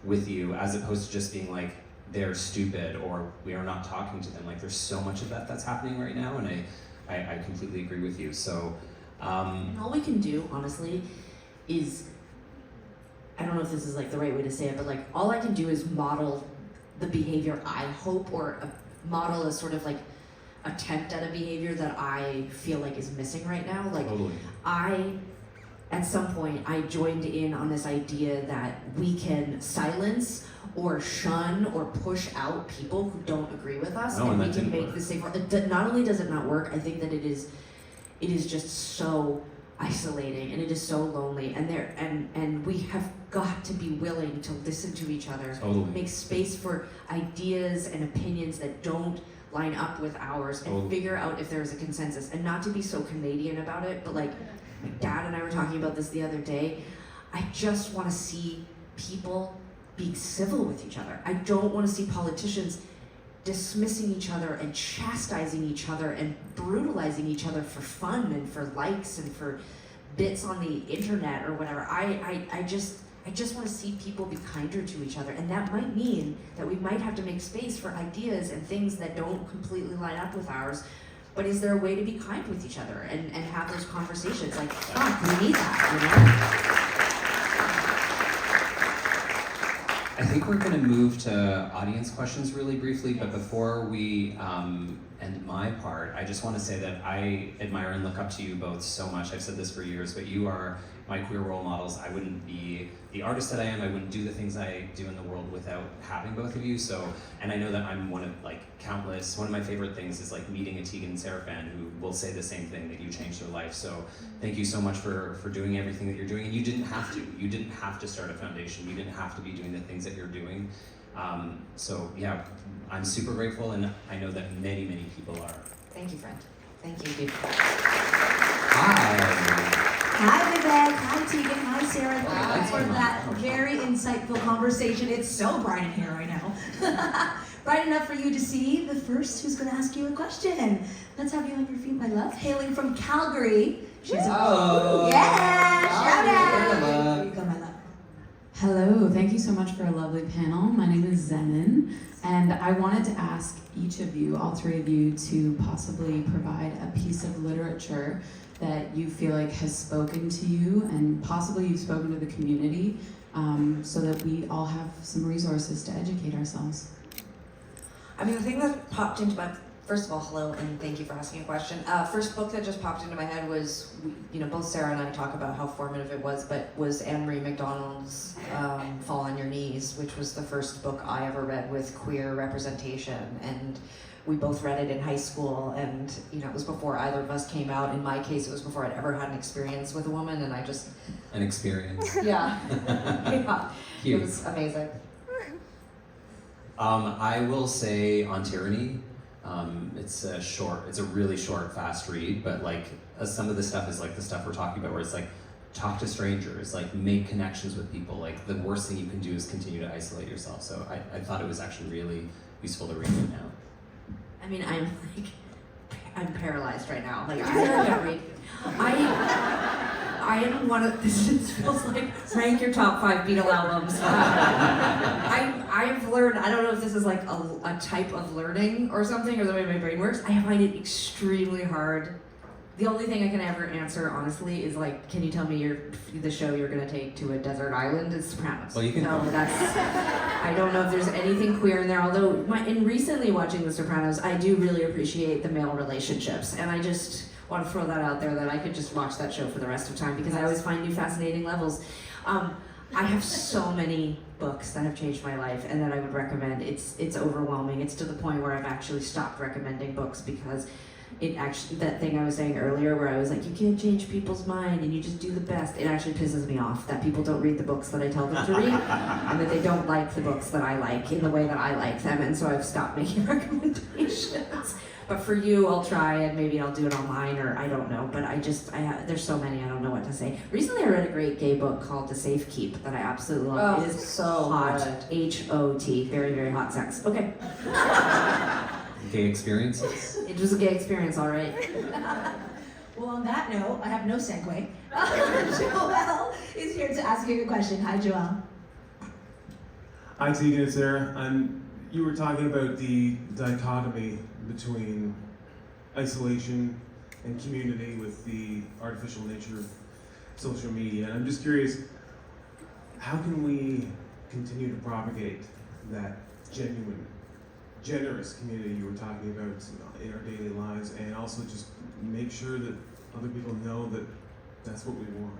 with you, as opposed to just being like, they're stupid or we are not talking to them. Like there's so much of that's happening right now, and I completely agree with you. So and all we can do, honestly, is, I don't know if this is like the right way to say it, but like all I can do is model the behavior I hope, or model a sort of like attempt at a behavior that I feel like is missing right now. Like totally. At some point, I joined in on this idea that we can silence or shun or push out people who don't agree with us, and we can make the safe. Not only does it not work, I think that it is just so isolating and it is so lonely. And we have got to be willing to listen to each other, totally. Make space for ideas and opinions that don't line up with ours, and figure out if there's a consensus. And not to be so Canadian about it, but like my dad and I were talking about this the other day. I just want to see people be civil with each other. I don't want to see politicians dismissing each other and chastising each other and brutalizing each other for fun and for likes and for bits on the internet or whatever. I just want to see people be kinder to each other, and that might mean that we might have to make space for ideas and things that don't completely line up with ours. But is there a way to be kind with each other and have those conversations? Like, fuck, we need that, I think we're going to move to audience questions really briefly, but before we end my part, I just want to say that I admire and look up to you both so much. I've said this for years, but you are my queer role models. I wouldn't be the artist that I am. I wouldn't do the things I do in the world without having both of you. So, and I know that I'm one of countless. One of my favorite things is meeting a Tegan and Sara fan who will say the same thing, that you changed their life. So, thank you so much for doing everything that you're doing. And you didn't have to. You didn't have to start a foundation. You didn't have to be doing the things that you're doing. So yeah, I'm super grateful, and I know that many, many people are. Thank you, friend. Thank you. Hi. Hi Vivek, hi Tegan, hi Sara. Hi. Thanks for that very insightful conversation. It's so bright in here right now. Bright enough for you to see the first who's going to ask you a question. Let's have you on your feet, my love. Hailing from Calgary. She's yeah, shout out. Here you go, my love. Hello, thank you so much for a lovely panel. My name is Zenon, and I wanted to ask each of you, all three of you, to possibly provide a piece of literature that you feel like has spoken to you, and possibly you've spoken to the community, so that we all have some resources to educate ourselves. I mean, the thing that popped into my, first of all, hello, and thank you for asking a question. First book that just popped into my head was, both Sara and I talk about how formative it was, but was Anne Marie MacDonald's Fall on Your Knees, which was the first book I ever read with queer representation. And we both read it in high school, and it was before either of us came out. In my case, it was before I'd ever had an experience with a woman, and I just... An experience. Yeah. Yeah. Cute. It was amazing. I will say On Tyranny. It's a really short, fast read, but some of the stuff is the stuff we're talking about, where it's talk to strangers, make connections with people. The worst thing you can do is continue to isolate yourself. So I thought it was actually really useful to read it now. I mean, I'm paralyzed right now. I can't read. I am one of, this just feels like rank your top 5 Beatle albums. I've learned, I don't know if this is a type of learning or something, or the way my brain works. I find it extremely hard. The only thing I can ever answer, honestly, is can you tell me the show you're gonna take to a desert island? It's Sopranos. Well, you can. No, I don't know if there's anything queer in there. Although, in recently watching The Sopranos, I do really appreciate the male relationships, and I just want to throw that out there, that I could just watch that show for the rest of time, because I always find new fascinating levels. I have so many books that have changed my life and that I would recommend. It's overwhelming. It's to the point where I've actually stopped recommending books, because that thing I was saying earlier, where I was you can't change people's mind and you just do the best, it actually pisses me off that people don't read the books that I tell them to read, and that they don't like the books that I like in the way that I like them, and so I've stopped making recommendations. But for you, I'll try, and maybe I'll do it online, or I don't know, but there's so many, I don't know what to say. Recently I read a great gay book called The Safe Keep that I absolutely love. It is so hot. Good. HOT, very, very hot sex. Okay. Gay experiences. It was a gay experience, all right. Well, on that note, I have no segue. Joelle is here to ask you a question. Hi, Joelle. Hi, Tegan and Sara. You were talking about the dichotomy between isolation and community with the artificial nature of social media. And I'm just curious, how can we continue to propagate that genuine, generous community you were talking about in our daily lives, and also just make sure that other people know that that's what we want?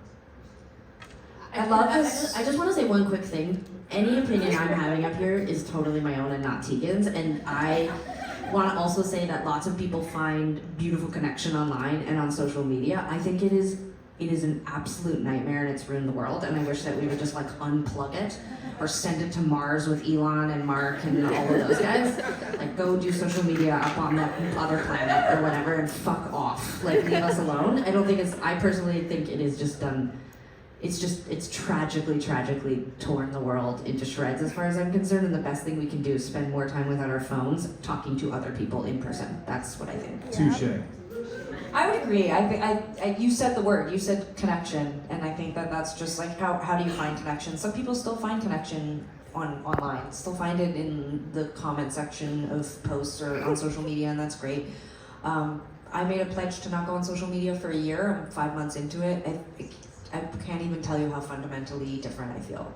I love this. I just want to say one quick thing. Any opinion I'm having up here is totally my own and not Tegan's, and I want to also say that lots of people find beautiful connection online and on social media. I think it is an absolute nightmare, and it's ruined the world, and I wish that we would just unplug it, or send it to Mars with Elon and Mark and all of those guys. Go do social media up on that other planet or whatever, and fuck off. Leave us alone. I personally think it is just done it's tragically torn the world into shreds as far as I'm concerned, and the best thing we can do is spend more time without our phones talking to other people in person. That's what I think. Touche. I would agree. I you said the word. You said connection, and I think that's just like how do you find connection? Some people still find connection online, still find it in the comment section of posts or on social media, and that's great. I made a pledge to not go on social media for a year. I'm 5 months into it. I can't even tell you how fundamentally different I feel.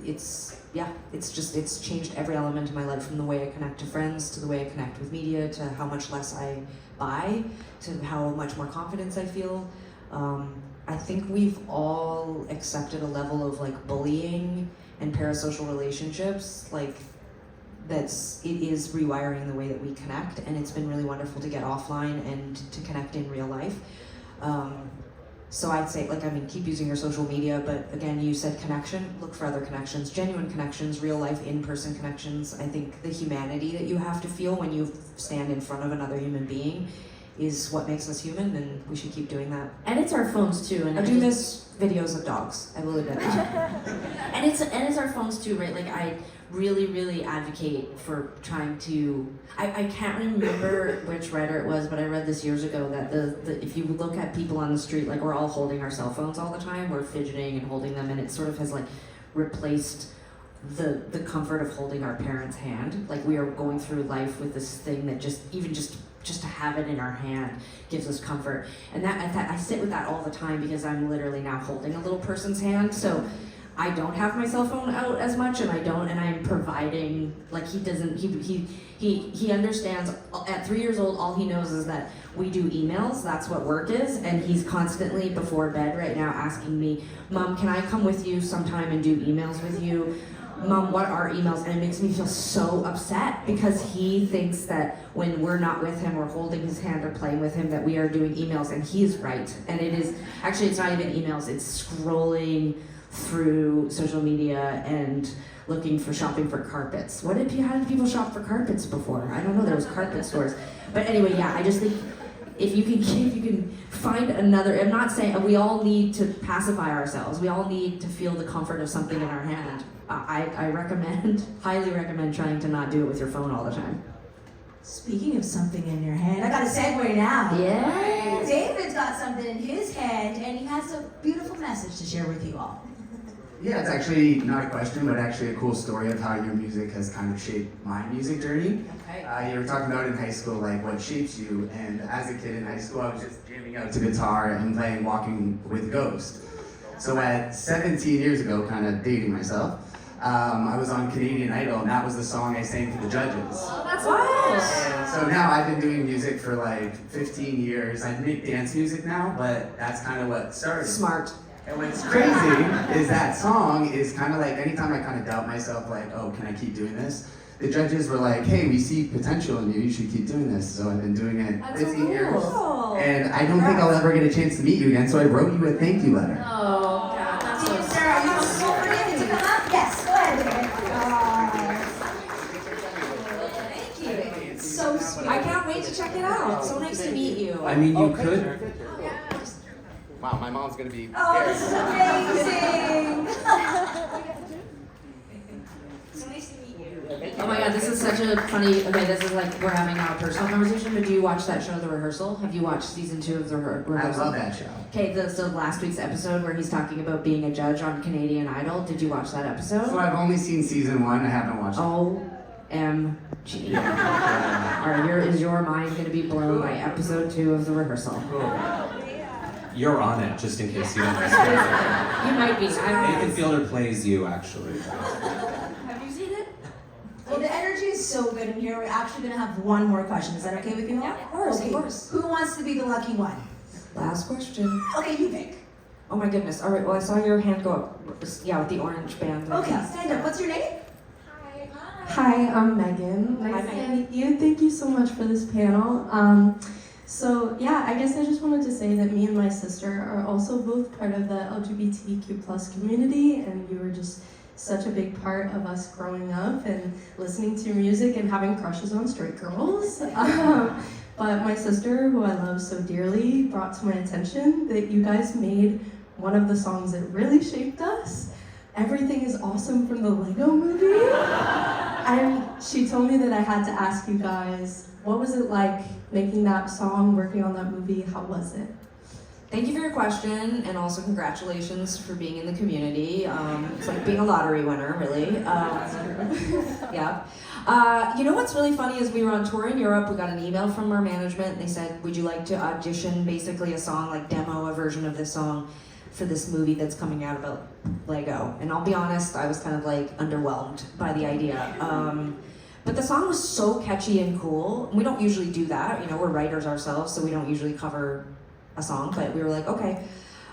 It's changed every element of my life, from the way I connect to friends, to the way I connect with media, to how much less I buy, to how much more confidence I feel. I think we've all accepted a level of like bullying and parasocial relationships, like it is rewiring the way that we connect, and it's been really wonderful to get offline and to connect in real life. So I'd say, keep using your social media, but again, you said connection, look for other connections, genuine connections, real life, in-person connections. I think the humanity that you have to feel when you stand in front of another human being is what makes us human, and we should keep doing that. And it's our phones too. And I do miss videos of dogs, I will admit that. and it's our phones too, right? Like I really advocate for trying to, I can't remember which writer it was, but I read this years ago that the if you look at people on the street, like we're all holding our cell phones all the time, we're fidgeting and holding them, and it sort of has like replaced the comfort of holding our parents' hand. Like we are going through life with this thing that just to have it in our hand gives us comfort. And that I sit with that all the time because I'm literally now holding a little person's hand. So I don't have my cell phone out as much, and I'm providing, like he understands. At 3 years old, all he knows is that we do emails, that's what work is, and he's constantly before bed right now asking me, Mom, can I come with you sometime and do emails with you? Mom, what are emails? And it makes me feel so upset because he thinks that when we're not with him or holding his hand or playing with him that we are doing emails, and he's right. And it is, actually it's not even emails, it's scrolling through social media and shopping for carpets. How did people shop for carpets before? I don't know, there was carpet stores. But anyway, yeah, I just think if you can find another, I'm not saying, we all need to pacify ourselves. We all need to feel the comfort of something in our hand. I highly recommend trying to not do it with your phone all the time. Speaking of something in your hand, I got a segue now. Yeah. David's got something in his hand, and he has a beautiful message to share with you all. Yeah, it's actually not a question, but actually a cool story of how your music has kind of shaped my music journey. Okay. You were talking about in high school, like what shapes you, and as a kid in high school, I was just jamming out to guitar and playing Walking with Ghost. So at 17 years ago, kind of dating myself, I was on Canadian Idol, and that was the song I sang to the judges. Oh, that's nice. And so now I've been doing music for like 15 years. I make dance music now, but that's kind of what started. Smart. And what's crazy is that song is kind of like, anytime I kind of doubt myself, like, oh, can I keep doing this? The judges were like, hey, we see potential in you, you should keep doing this. So I've been doing it 15 years. And I don't think I'll ever get a chance to meet you again, so I wrote you a thank you letter. Oh, God, that's Tegan and so Sara, you want to forget to come up? Yes, go ahead. Thank you. It's so sweet. I can't wait to check it out. So nice to meet you. I mean, you could. Wow, my mom's gonna be Oh, this is amazing. So nice to meet you. Oh my God, this is such a funny, this is like, we're having now a personal conversation, but do you watch that show, The Rehearsal? Have you watched season 2 of The Rehearsal? I love that show. Okay, so last week's episode where he's talking about being a judge on Canadian Idol, did you watch that episode? So I've only seen season 1, I haven't watched it. OMG. Alright, is your mind gonna be blown by episode 2 of The Rehearsal? You're on it, just in case you don't respect You might be. Nathan Fielder plays you, actually. Have you seen it? Well, the energy is so good in here. We're actually going to have one more question. Is that okay with you all? Yeah, of course, Okay. of course. Who wants to be the lucky one? Last question. Okay, you pick. Oh my goodness. All right, well, I saw your hand go up. Yeah, with the orange band. Okay, stand up. What's your name? Hi, I'm Megan. Nice Hi, to meet you. Thank you so much for this panel. So yeah, I guess I just wanted to say that me and my sister are also both part of the LGBTQ plus community, and you were just such a big part of us growing up and listening to music and having crushes on straight girls. But my sister, who I love so dearly, brought to my attention that you guys made one of the songs that really shaped us. Everything is Awesome from the Lego Movie. And she told me that I had to ask you guys, what was it like making that song, working on that movie? How was it? Thank you for your question, and also congratulations for being in the community. It's like being a lottery winner, really. Yeah. You know what's really funny is we were on tour in Europe. We got an email from our management, and they said, would you like to audition basically a song, like demo a version of this song for this movie that's coming out about Lego? And I'll be honest, I was kind of like underwhelmed by the idea. But the song was so catchy and cool. We don't usually do that. You know, we're writers ourselves, so we don't usually cover a song, but we were like, okay.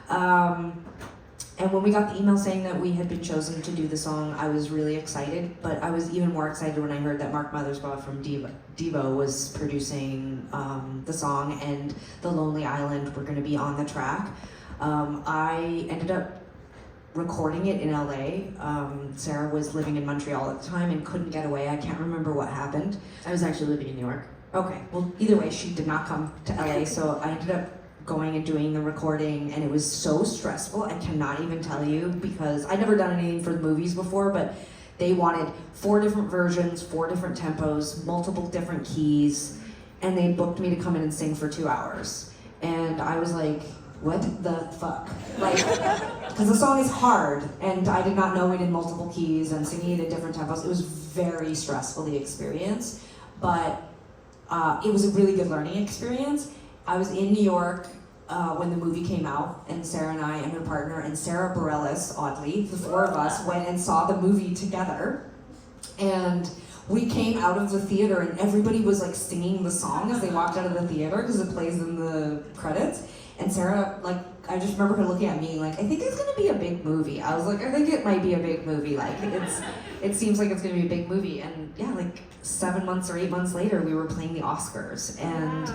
And when we got the email saying that we had been chosen to do the song, I was really excited, but I was even more excited when I heard that Mark Mothersbaugh from Devo was producing the song, and The Lonely Island were gonna be on the track. I ended up recording it in LA. Sarah was living in Montreal at the time and couldn't get away. I can't remember what happened. I was actually living in New York. Okay, well, either way, she did not come to LA, so I ended up going and doing the recording, and it was so stressful. I cannot even tell you, because I'd never done anything for the movies before, but they wanted 4 different versions, 4 different tempos, multiple different keys, and they booked me to come in and sing for 2 hours. And I was like, what the fuck? Like, because the song is hard, and I did not know it in multiple keys and singing it in different tempos. It was very stressful, the experience, but it was a really good learning experience. I was in New York when the movie came out, and Sarah and I and her partner, and Sarah Bareilles, oddly, the 4 of us went and saw the movie together. And we came out of the theater and everybody was like singing the song as they walked out of the theater because it plays in the credits. And Sarah, like, I just remember her looking at me like, I think it's gonna be a big movie. I was like, I think it might be a big movie. Like, it seems like it's gonna be a big movie. And yeah, like 7 months or 8 months later, we were playing the Oscars. And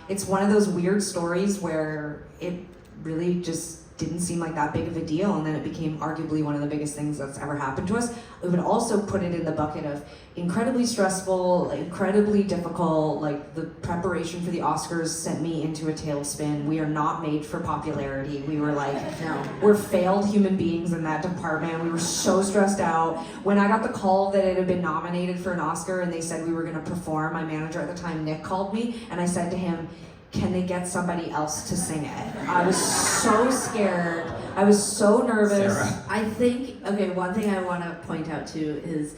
it's one of those weird stories where it really just didn't seem like that big of a deal, and then it became arguably one of the biggest things that's ever happened to us. I would also put it in the bucket of incredibly stressful, incredibly difficult. Like, the preparation for the Oscars sent me into a tailspin. We are not made for popularity. We were like, no, we're failed human beings in that department. We were so stressed out. When I got the call that it had been nominated for an Oscar and they said we were gonna perform, my manager at the time, Nick, called me, and I said to him, can they get somebody else to sing it? I was so scared. I was so nervous. Sarah. I think, okay, one thing I want to point out too is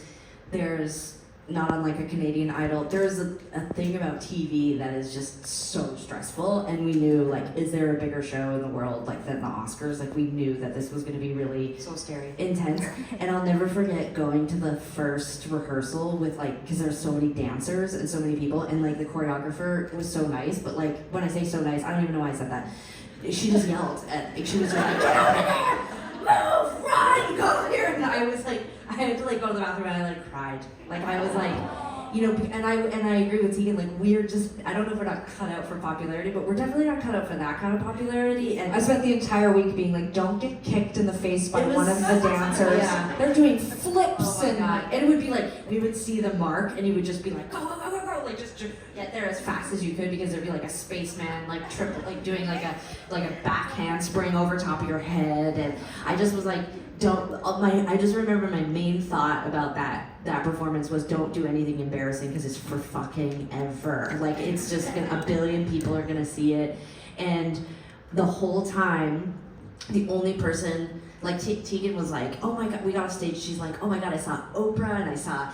there's, not unlike a Canadian Idol, there's a thing about TV that is just so stressful, and we knew, like, is there a bigger show in the world like than the Oscars? Like, we knew that this was going to be really So scary. intense. And I'll never forget going to the first rehearsal with, like, because there's so many dancers and so many people, and like the choreographer was so nice, but like when I say so nice, I don't even know why I said that. She just yelled at, like, she was just like, get over there, move, run, go over here. And I was like, I had to like go to the bathroom and I like cried. Like, I was like, you know, and I agree with Tegan, like, we're just, I don't know if we're not cut out for popularity, but we're definitely not cut out for that kind of popularity. And I spent the entire week being like, don't get kicked in the face by one of the dancers. Yeah. They're doing flips Oh my and God. And it would be like, we would see the mark and you would just be like, go, go, go, go, go, like just get there as fast as you could, because there'd be like a spaceman, like triple, like doing like a back handspring over top of your head. And I just was like, I just remember my main thought about that performance was, don't do anything embarrassing, because it's for fucking ever. Like, it's just a billion people are gonna see it. And the whole time, the only person, like Tegan was like, oh my God, we got off stage, she's like, oh my God, I saw Oprah and I saw,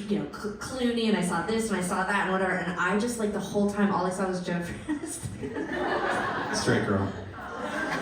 you know, Clooney, and I saw this and I saw that and whatever. And I just, like, the whole time, all I saw was Jennifer Aniston. Straight girl.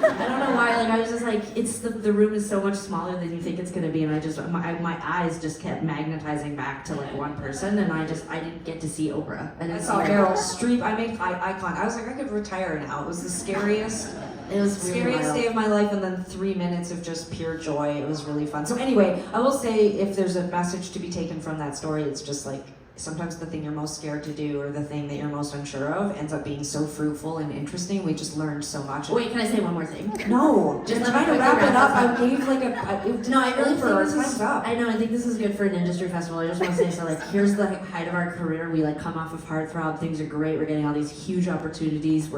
I don't know why, like, I was just like, it's the room is so much smaller than you think it's gonna be, and I just, my eyes just kept magnetizing back to like one person, and I didn't get to see Oprah. I saw Meryl Streep. I made icon. I was like, I could retire now. It was the scariest. It was really Scariest wild. day of my life, and then 3 minutes of just pure joy. It was really fun. So anyway, I will say, if there's a message to be taken from that story, it's just like, sometimes the thing you're most scared to do or the thing that you're most unsure of ends up being so fruitful and interesting. We just learned so much. Wait, can I say one more thing? No, Just just let me trying to quickly wrap it up. wrap I gave like a No, I really think over. this Time's is. up. I know. I think this is good for an industry festival. I just want to say, so like, here's the height of our career. We like come off of Heartthrob. Things are great. We're getting all these huge opportunities.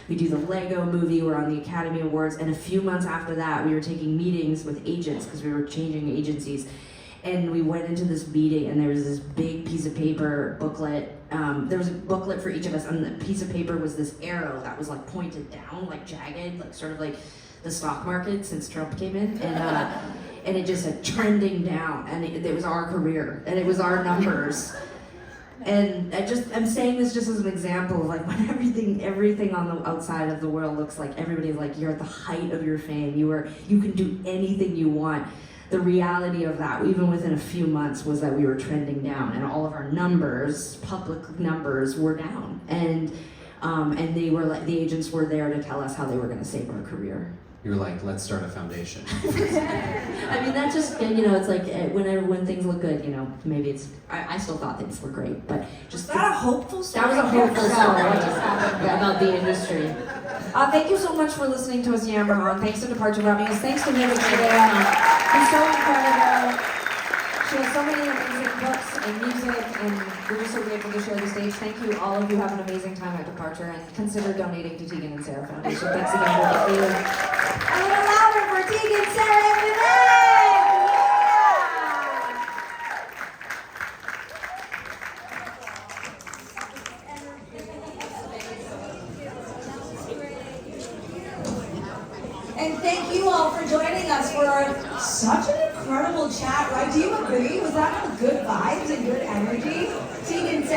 We do the Lego movie. We're on the Academy Awards. And a few months after that, we were taking meetings with agents because we were changing agencies. And we went into this meeting, and there was this big piece of paper booklet. There was a booklet for each of us, and the piece of paper was this arrow that was like pointed down, like jagged, like sort of like the stock market since Trump came in, and it just said trending down, and it was our career, and it was our numbers. And I'm saying this just as an example of like when everything on the outside of the world looks like everybody's like you're at the height of your fame, you can do anything you want. The reality of that, even within a few months, was that we were trending down, and all of our numbers, public numbers, were down. And they were like, the agents were there to tell us how they were going to save our career. You're like, let's start a foundation. I mean, that's just, it's like when things look good, maybe it's. I still thought things were great, but just Was that a hopeful story? that was a hopeful story about the industry. Thank you so much for listening to us yammer on. Thanks to Departure for having us. Thanks to Vivek today. He's so incredible. She has so many amazing books and music, and we're just so grateful to share the stage. Thank you, all of you. Have an amazing time at Departure, and consider donating to Tegan and Sara Foundation. Thanks again, Vivek, for you. A little louder for Tegan, Sara, and Vivek! And thank you all for joining us for such an incredible chat, right? Do you agree? Was that good vibes and good energy? Tegan, Sara.